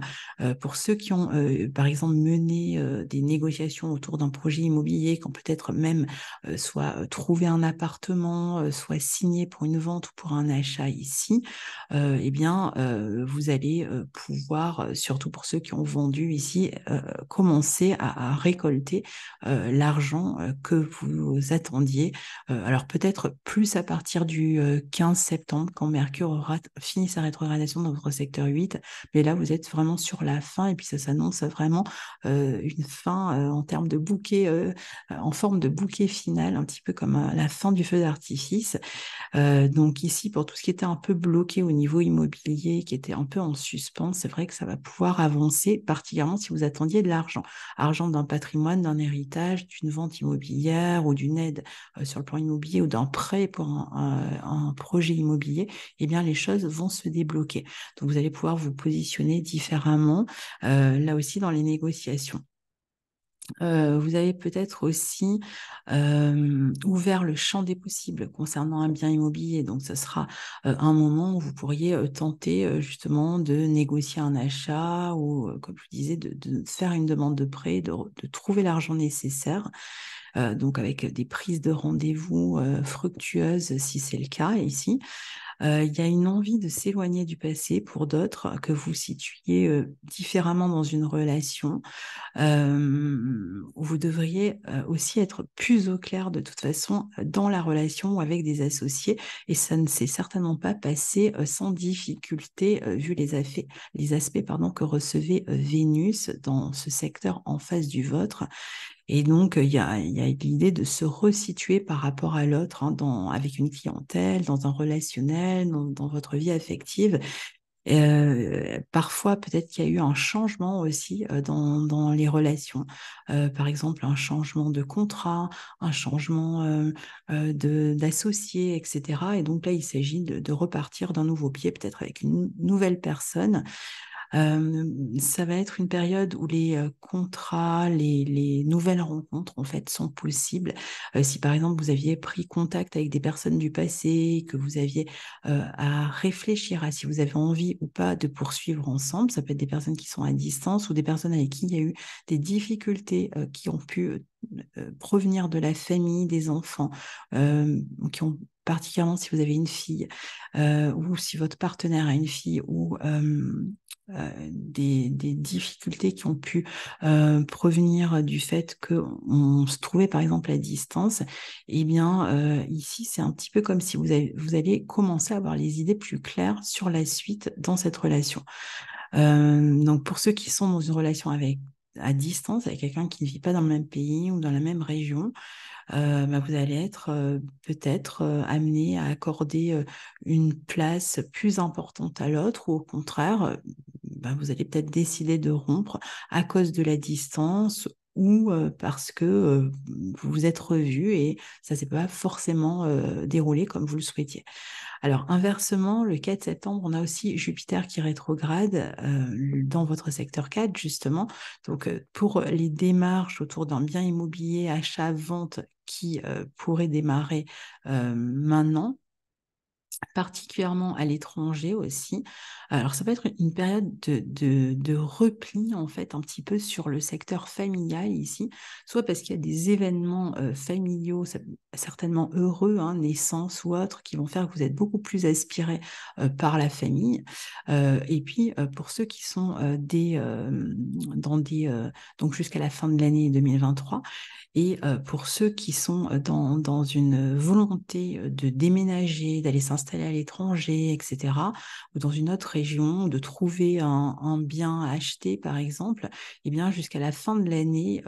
Pour ceux qui ont, par exemple, mené des négociations autour d'un projet immobilier, qui ont peut-être même soit trouvé un appartement, soit signé pour une vente ou pour un achat ici, eh bien, vous allez pouvoir, surtout pour ceux qui ont vendu ici, commencer à récolter l'argent que vous attendiez. Alors peut-être plus à partir du 15 septembre, quand Mercure aura fini sa rétrogradation dans votre secteur 8, mais là, vous êtes vraiment sur la fin et puis ça s'annonce vraiment une fin en termes de bouquet, en forme de bouquet final, un petit peu comme la fin du feu d'artifice. Donc ici, pour tout ce qui était un peu bloqué au niveau immobilier, qui était un peu en suspens, c'est vrai que ça va pouvoir avancer, particulièrement si vous attendiez de l'argent. Argent d'un patrimoine, d'un héritage, d'une vente immobilière ou d'une aide sur le plan immobilier ou d'un prêt pour un projet immobilier, eh bien les choses vont se débloquer. Donc vous allez pouvoir vous positionner différemment, là aussi dans les négociations. Vous avez peut-être aussi ouvert le champ des possibles concernant un bien immobilier. Donc, ce sera un moment où vous pourriez tenter justement de négocier un achat ou, comme je vous disais, de faire une demande de prêt, de trouver l'argent nécessaire. Donc, avec des prises de rendez-vous fructueuses, si c'est le cas ici. Il y a une envie de s'éloigner du passé pour d'autres, que vous situiez différemment dans une relation. Vous devriez aussi être plus au clair de toute façon dans la relation ou avec des associés et ça ne s'est certainement pas passé sans difficulté vu les aspects pardon, que recevait Vénus dans ce secteur en face du vôtre. Et donc, il y a l'idée de se resituer par rapport à l'autre, hein, avec une clientèle, dans un relationnel, dans votre vie affective. Parfois, peut-être qu'il y a eu un changement aussi dans les relations. Par exemple, un changement de contrat, un changement d'associé, etc. Et donc là, il s'agit de repartir d'un nouveau pied, peut-être avec une nouvelle personne. Ça va être une période où les contrats, les nouvelles rencontres en fait sont possibles. Si par exemple vous aviez pris contact avec des personnes du passé, que vous aviez à réfléchir à si vous avez envie ou pas de poursuivre ensemble, ça peut être des personnes qui sont à distance ou des personnes avec qui il y a eu des difficultés qui ont pu provenir de la famille, des enfants, qui ont particulièrement si vous avez une fille ou si votre partenaire a une fille ou des difficultés qui ont pu provenir du fait qu'on se trouvait par exemple à distance, eh bien ici c'est un petit peu comme si vous allez commencer à avoir les idées plus claires sur la suite dans cette relation. Donc pour ceux qui sont dans une relation à distance, avec quelqu'un qui ne vit pas dans le même pays ou dans la même région, bah, vous allez être peut-être amené à accorder une place plus importante à l'autre ou au contraire, bah, vous allez peut-être décider de rompre à cause de la distance ou parce que vous vous êtes revus et ça ne s'est pas forcément déroulé comme vous le souhaitiez. Alors, inversement, le 4 septembre, on a aussi Jupiter qui rétrograde dans votre secteur 4, justement. Donc, pour les démarches autour d'un bien immobilier, achat, vente, qui pourraient démarrer maintenant, particulièrement à l'étranger aussi. Alors, ça peut être une période de repli, en fait, un petit peu sur le secteur familial ici, soit parce qu'il y a des événements familiaux, certainement heureux, hein, naissance ou autres, qui vont faire que vous êtes beaucoup plus aspiré par la famille. Et puis, pour ceux qui sont dans donc jusqu'à la fin de l'année 2023, et pour ceux qui sont dans une volonté de déménager, d'aller s'installer à l'étranger, etc., ou dans une autre région, de trouver un bien à acheter, par exemple, eh bien, jusqu'à la fin de l'année,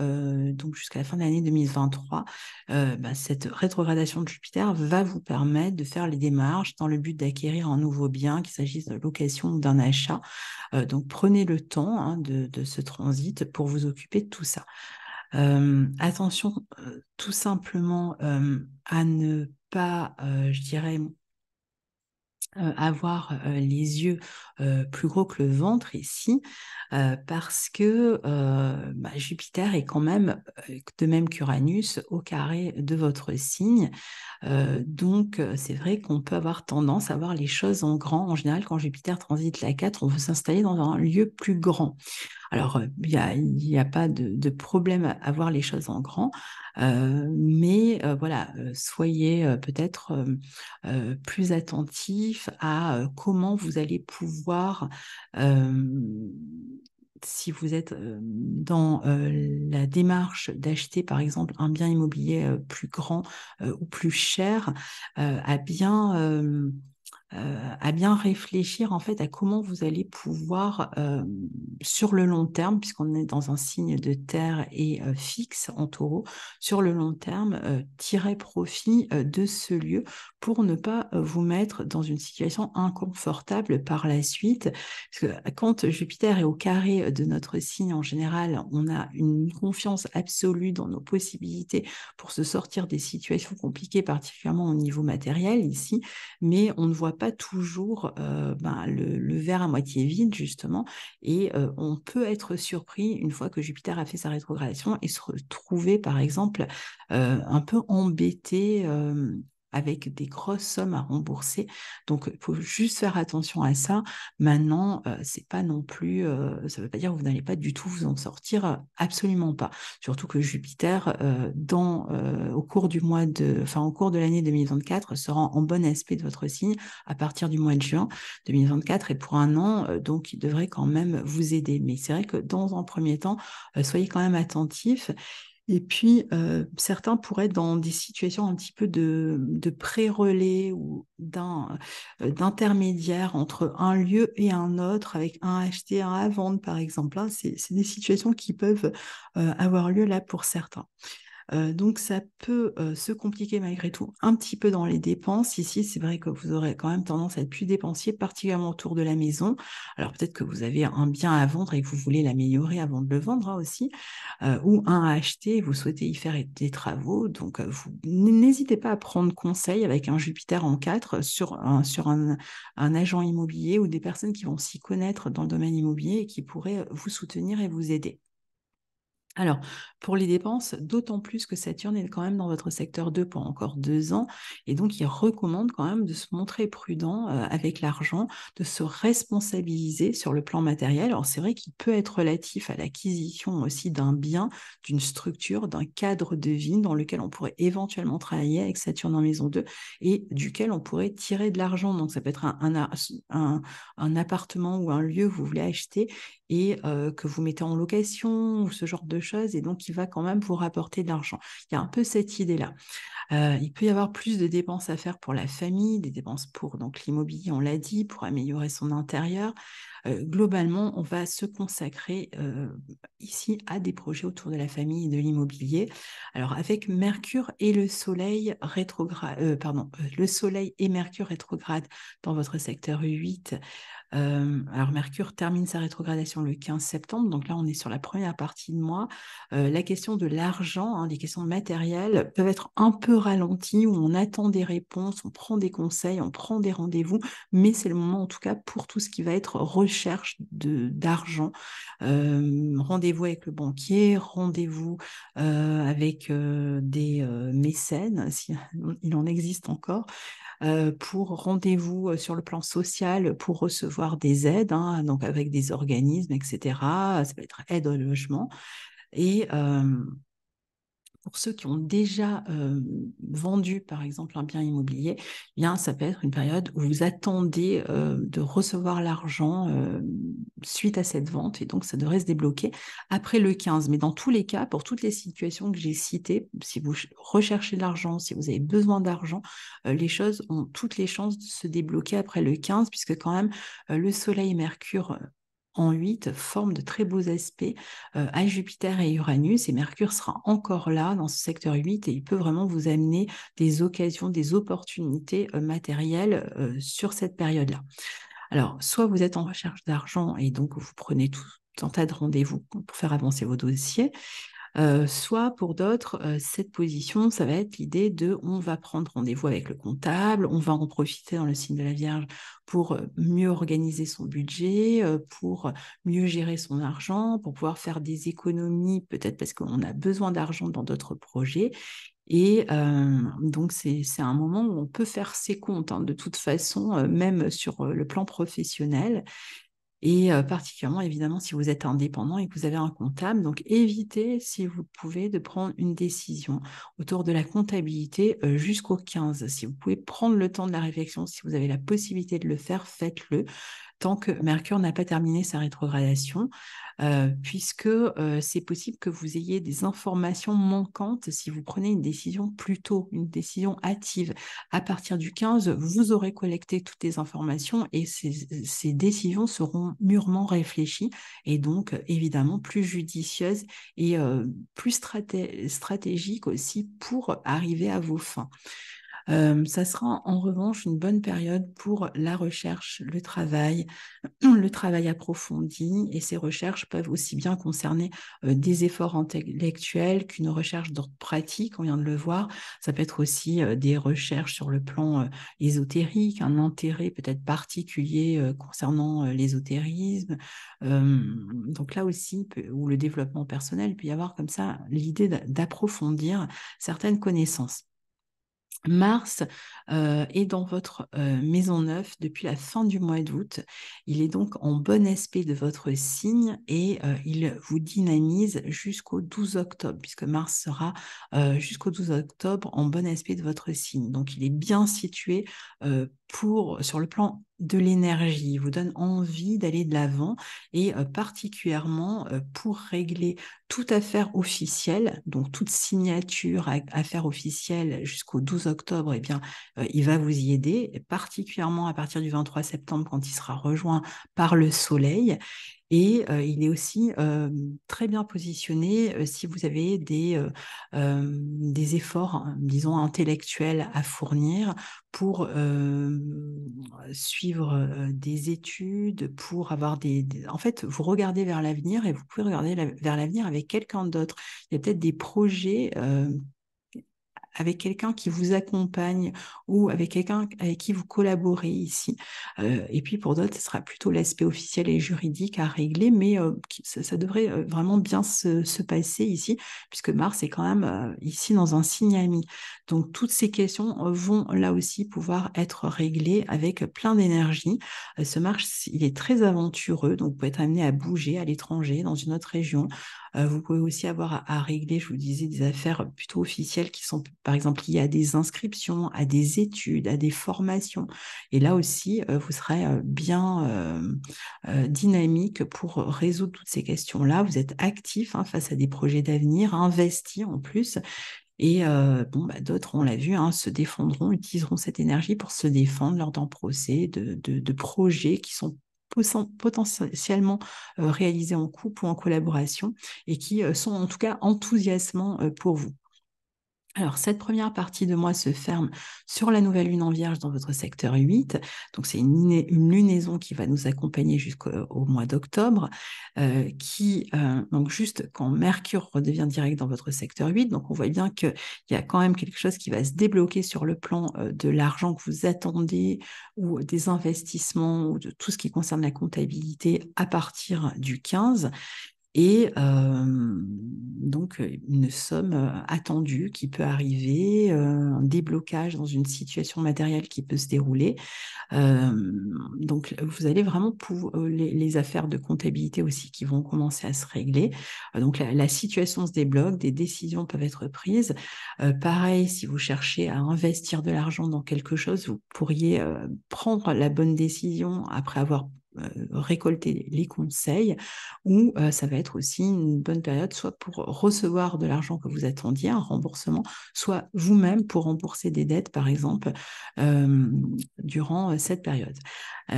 donc jusqu'à la fin de l'année 2023, bah, cette rétrogradation de Jupiter va vous permettre de faire les démarches dans le but d'acquérir un nouveau bien, qu'il s'agisse de location ou d'un achat. Donc, prenez le temps hein, de ce transit pour vous occuper de tout ça. Attention tout simplement à ne pas, je dirais, avoir les yeux plus gros que le ventre ici, parce que bah, Jupiter est quand même, de même qu'Uranus, au carré de votre signe. Donc, c'est vrai qu'on peut avoir tendance à voir les choses en grand. En général, quand Jupiter transite la 4, on veut s'installer dans un lieu plus grand. Alors, il y a pas de problème à voir les choses en grand, mais voilà, soyez peut-être plus attentifs à comment vous allez pouvoir, si vous êtes dans la démarche d'acheter, par exemple, un bien immobilier plus grand ou plus cher, à bien réfléchir en fait à comment vous allez pouvoir sur le long terme, puisqu'on est dans un signe de terre et fixe en taureau, sur le long terme, tirer profit de ce lieu pour ne pas vous mettre dans une situation inconfortable par la suite. Parce que quand Jupiter est au carré de notre signe en général, on a une confiance absolue dans nos possibilités pour se sortir des situations compliquées, particulièrement au niveau matériel ici, mais on ne voit pas toujours le verre à moitié vide, justement, et on peut être surpris une fois que Jupiter a fait sa rétrogradation et se retrouver, par exemple, un peu embêté avec des grosses sommes à rembourser. Donc, il faut juste faire attention à ça. Maintenant, c'est pas non plus, ça ne veut pas dire que vous n'allez pas du tout vous en sortir, absolument pas. Surtout que Jupiter, au cours au cours de l'année 2024, sera en bon aspect de votre signe à partir du mois de juin 2024 et pour un an, donc il devrait quand même vous aider. Mais c'est vrai que dans un premier temps, soyez quand même attentifs. Et puis, certains pourraient être dans des situations un petit peu de pré-relais ou d'intermédiaire entre un lieu et un autre, avec un à acheter, un à vendre, par exemple. Hein. C'est des situations qui peuvent avoir lieu là pour certains. Donc, ça peut se compliquer malgré tout un petit peu dans les dépenses. Ici, c'est vrai que vous aurez quand même tendance à être plus dépensier, particulièrement autour de la maison. Alors, peut-être que vous avez un bien à vendre et que vous voulez l'améliorer avant de le vendre aussi, ou un à acheter, vous souhaitez y faire des travaux. Donc, vous n'hésitez pas à prendre conseil avec un Jupiter en 4 un agent immobilier ou des personnes qui vont s'y connaître dans le domaine immobilier et qui pourraient vous soutenir et vous aider. Alors, pour les dépenses, d'autant plus que Saturne est quand même dans votre secteur 2 pour encore 2 ans, et donc il recommande quand même de se montrer prudent avec l'argent, de se responsabiliser sur le plan matériel. Alors, c'est vrai qu'il peut être relatif à l'acquisition aussi d'un bien, d'une structure, d'un cadre de vie dans lequel on pourrait éventuellement travailler avec Saturne en maison 2 et duquel on pourrait tirer de l'argent. Donc, ça peut être un appartement ou un lieu que vous voulez acheter et que vous mettez en location ou ce genre de choses, et donc il va quand même vous rapporter de l'argent. Il y a un peu cette idée-là. Il peut y avoir plus de dépenses à faire pour la famille, des dépenses pour donc l'immobilier, on l'a dit, pour améliorer son intérieur. Globalement, on va se consacrer ici à des projets autour de la famille et de l'immobilier. Alors avec Mercure et le Soleil rétrograde, le Soleil et Mercure rétrograde dans votre secteur 8. Alors Mercure termine sa rétrogradation le 15 septembre, donc là on est sur la première partie de mois. La question de l'argent, les questions matérielles peuvent être un peu ralenties, où on attend des réponses, on prend des conseils, on prend des rendez-vous, mais c'est le moment en tout cas pour tout ce qui va être recherche d'argent. Rendez-vous avec le banquier, rendez-vous avec des mécènes, s'il en existe encore, pour rendez-vous sur le plan social pour recevoir des aides, donc avec des organismes, etc. Ça peut être aide au logement. Et pour ceux qui ont déjà vendu, par exemple, un bien immobilier, eh bien, ça peut être une période où vous attendez de recevoir l'argent suite à cette vente, et donc ça devrait se débloquer après le 15. Mais dans tous les cas, pour toutes les situations que j'ai citées, si vous recherchez de l'argent, si vous avez besoin d'argent, les choses ont toutes les chances de se débloquer après le 15, puisque quand même le Soleil et Mercure en 8 forment de très beaux aspects à Jupiter et Uranus, et Mercure sera encore là dans ce secteur 8 et il peut vraiment vous amener des occasions, des opportunités matérielles sur cette période-là. Alors, soit vous êtes en recherche d'argent et donc vous prenez tout un tas de rendez-vous pour faire avancer vos dossiers, soit pour d'autres, cette position, ça va être l'idée de on va prendre rendez-vous avec le comptable, on va en profiter dans le signe de la Vierge pour mieux organiser son budget, pour mieux gérer son argent, pour pouvoir faire des économies, peut-être parce qu'on a besoin d'argent dans d'autres projets. Et donc, c'est un moment où on peut faire ses comptes, de toute façon, même sur le plan professionnel. Et particulièrement, évidemment, si vous êtes indépendant et que vous avez un comptable. Donc, évitez, si vous pouvez, de prendre une décision autour de la comptabilité jusqu'au 15. Si vous pouvez prendre le temps de la réflexion, si vous avez la possibilité de le faire, faites-le tant que Mercure n'a pas terminé sa rétrogradation, puisque c'est possible que vous ayez des informations manquantes si vous prenez une décision plus tôt, une décision hâtive. À partir du 15, vous aurez collecté toutes les informations et ces décisions seront mûrement réfléchies et donc évidemment plus judicieuses et plus stratégiques aussi pour arriver à vos fins. Ça sera en revanche une bonne période pour la recherche, le travail approfondi, et ces recherches peuvent aussi bien concerner des efforts intellectuels qu'une recherche d'ordre pratique, on vient de le voir. Ça peut être aussi des recherches sur le plan ésotérique, un intérêt peut-être particulier concernant l'ésotérisme. Donc là aussi, ou le développement personnel, il peut y avoir comme ça l'idée d'approfondir certaines connaissances. Mars est dans votre maison 9 depuis la fin du mois d'août. Il est donc en bon aspect de votre signe et il vous dynamise jusqu'au 12 octobre, puisque Mars sera jusqu'au 12 octobre en bon aspect de votre signe. Donc il est bien situé sur le plan de l'énergie. Il vous donne envie d'aller de l'avant et particulièrement pour régler toute affaire officielle, donc toute signature, affaire officielle jusqu'au 12 octobre, eh bien, il va vous y aider, particulièrement à partir du 23 septembre quand il sera rejoint par le Soleil. Et il est aussi très bien positionné si vous avez des efforts, hein, disons, intellectuels à fournir pour suivre des études, pour avoir En fait, vous regardez vers l'avenir et vous pouvez regarder vers l'avenir avec quelqu'un d'autre. Il y a peut-être des projets avec quelqu'un qui vous accompagne ou avec quelqu'un avec qui vous collaborez ici. Et puis pour d'autres, ce sera plutôt l'aspect officiel et juridique à régler, mais ça devrait vraiment bien se passer ici, puisque Mars est quand même ici dans un signe ami. Donc toutes ces questions vont là aussi pouvoir être réglées avec plein d'énergie. Ce Mars, il est très aventureux, donc vous pouvez être amené à bouger à l'étranger, dans une autre région. Vous pouvez aussi avoir à régler, je vous disais, des affaires plutôt officielles qui sont, par exemple, liées à des inscriptions, à des études, à des formations. Et là aussi, vous serez bien dynamique pour résoudre toutes ces questions-là. Vous êtes actif hein, face à des projets d'avenir, investi en plus. Et bon, bah, d'autres, on l'a vu, hein, se défendront, utiliseront cette énergie pour se défendre lors d'un procès, de projets qui sont potentiellement réalisés en couple ou en collaboration et qui sont en tout cas enthousiasmants pour vous. Alors, cette première partie de mois se ferme sur la nouvelle lune en Vierge dans votre secteur 8. Donc, c'est une lunaison qui va nous accompagner jusqu'au mois d'octobre, donc juste quand Mercure redevient direct dans votre secteur 8, donc on voit bien qu'il y a quand même quelque chose qui va se débloquer sur le plan de l'argent que vous attendez ou des investissements ou de tout ce qui concerne la comptabilité à partir du 15. Et donc, une somme attendue qui peut arriver, un déblocage dans une situation matérielle qui peut se dérouler. Donc, vous allez vraiment les affaires de comptabilité aussi qui vont commencer à se régler. Donc, la situation se débloque, des décisions peuvent être prises. Pareil, si vous cherchez à investir de l'argent dans quelque chose, vous pourriez prendre la bonne décision après avoir récolter les conseils, ou ça va être aussi une bonne période, soit pour recevoir de l'argent que vous attendiez, un remboursement, soit vous-même pour rembourser des dettes, par exemple, durant cette période.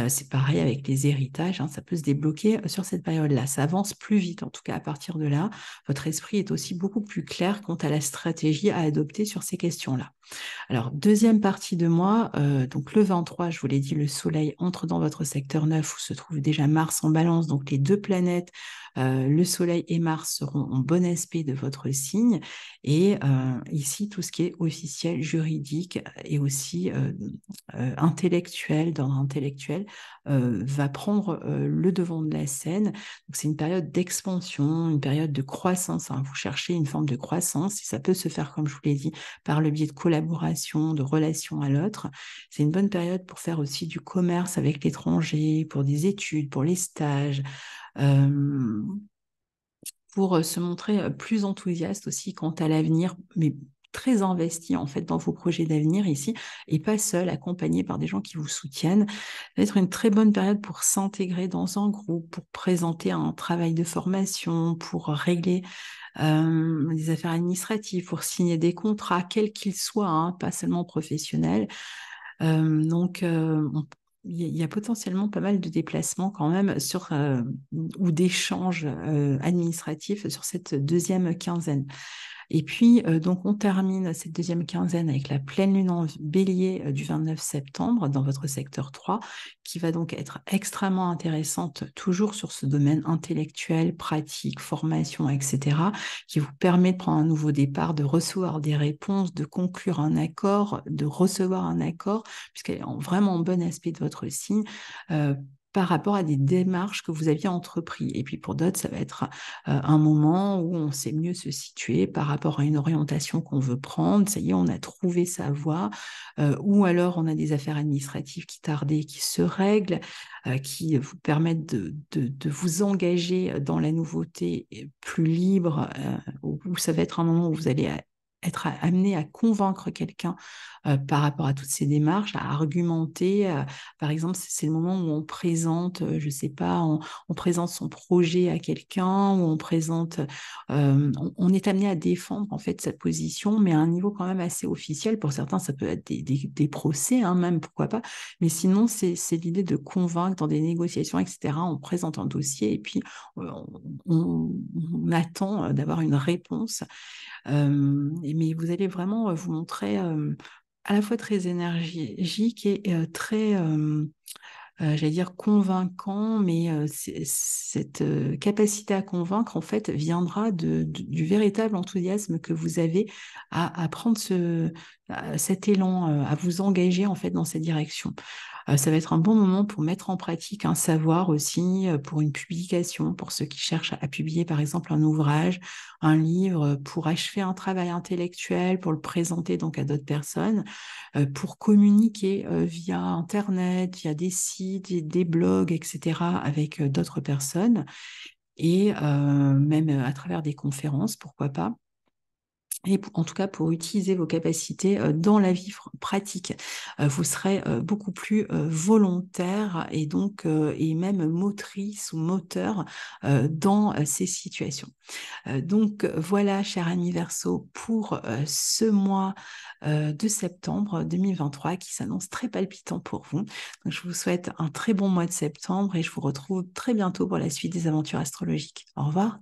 C'est pareil avec les héritages, hein, ça peut se débloquer sur cette période-là. Ça avance plus vite, en tout cas à partir de là. Votre esprit est aussi beaucoup plus clair quant à la stratégie à adopter sur ces questions-là. Alors, deuxième partie de mois, donc le 23, je vous l'ai dit, le Soleil entre dans votre secteur 9 où se trouve déjà Mars en Balance. Donc, les deux planètes, le Soleil et Mars, seront en bon aspect de votre signe. Et ici, tout ce qui est officiel, juridique et aussi intellectuel, d'ordre intellectuel, va prendre le devant de la scène. Donc, c'est une période d'expansion, une période de croissance, hein. Vous cherchez une forme de croissance et ça peut se faire, comme je vous l'ai dit, par le biais de collaboration, de relation à l'autre. C'est une bonne période pour faire aussi du commerce avec l'étranger, pour des études, pour les stages, pour se montrer plus enthousiaste aussi quant à l'avenir, mais très investi en fait dans vos projets d'avenir ici et pas seul, accompagné par des gens qui vous soutiennent. Ça va être une très bonne période pour s'intégrer dans un groupe, pour présenter un travail de formation, pour régler des affaires administratives, pour signer des contrats, quels qu'ils soient, hein, pas seulement professionnels. Donc, il y a potentiellement pas mal de déplacements quand même ou d'échanges administratifs sur cette deuxième quinzaine. Et puis, donc, on termine cette deuxième quinzaine avec la pleine lune en bélier du 29 septembre dans votre secteur 3, qui va donc être extrêmement intéressante, toujours sur ce domaine intellectuel, pratique, formation, etc., qui vous permet de prendre un nouveau départ, de recevoir des réponses, de conclure un accord, de recevoir un accord, puisqu'elle est vraiment en bon aspect de votre signe. Par rapport à des démarches que vous aviez entreprises. Et puis pour d'autres, ça va être un moment où on sait mieux se situer par rapport à une orientation qu'on veut prendre. Ça y est, on a trouvé sa voie. Ou alors, on a des affaires administratives qui tardaient, qui se règlent, qui vous permettent de vous engager dans la nouveauté plus libre, où ça va être un moment où vous allez être amené à convaincre quelqu'un par rapport à toutes ces démarches, à argumenter. Par exemple, c'est le moment où on présente, je sais pas, on présente son projet à quelqu'un, ou on présente, on est amené à défendre en fait sa position, mais à un niveau quand même assez officiel. Pour certains, ça peut être des procès, hein, même, pourquoi pas. Mais sinon, c'est l'idée de convaincre dans des négociations, etc. On présente un dossier et puis on attend d'avoir une réponse. Mais vous allez vraiment vous montrer à la fois très énergique et très, j'allais dire, convaincant, mais cette capacité à convaincre, en fait, viendra du véritable enthousiasme que vous avez à prendre cet élan, à vous engager, en fait, dans cette direction. Ça va être un bon moment pour mettre en pratique un savoir aussi, pour une publication, pour ceux qui cherchent à publier par exemple un ouvrage, un livre, pour achever un travail intellectuel, pour le présenter donc à d'autres personnes, pour communiquer via Internet, via des sites, des blogs, etc., avec d'autres personnes, et même à travers des conférences, pourquoi pas. Et en tout cas, pour utiliser vos capacités dans la vie pratique, vous serez beaucoup plus volontaire et donc et même motrice ou moteur dans ces situations. Donc voilà, cher ami Verseau, pour ce mois de septembre 2023 qui s'annonce très palpitant pour vous. Donc, je vous souhaite un très bon mois de septembre et je vous retrouve très bientôt pour la suite des aventures astrologiques. Au revoir.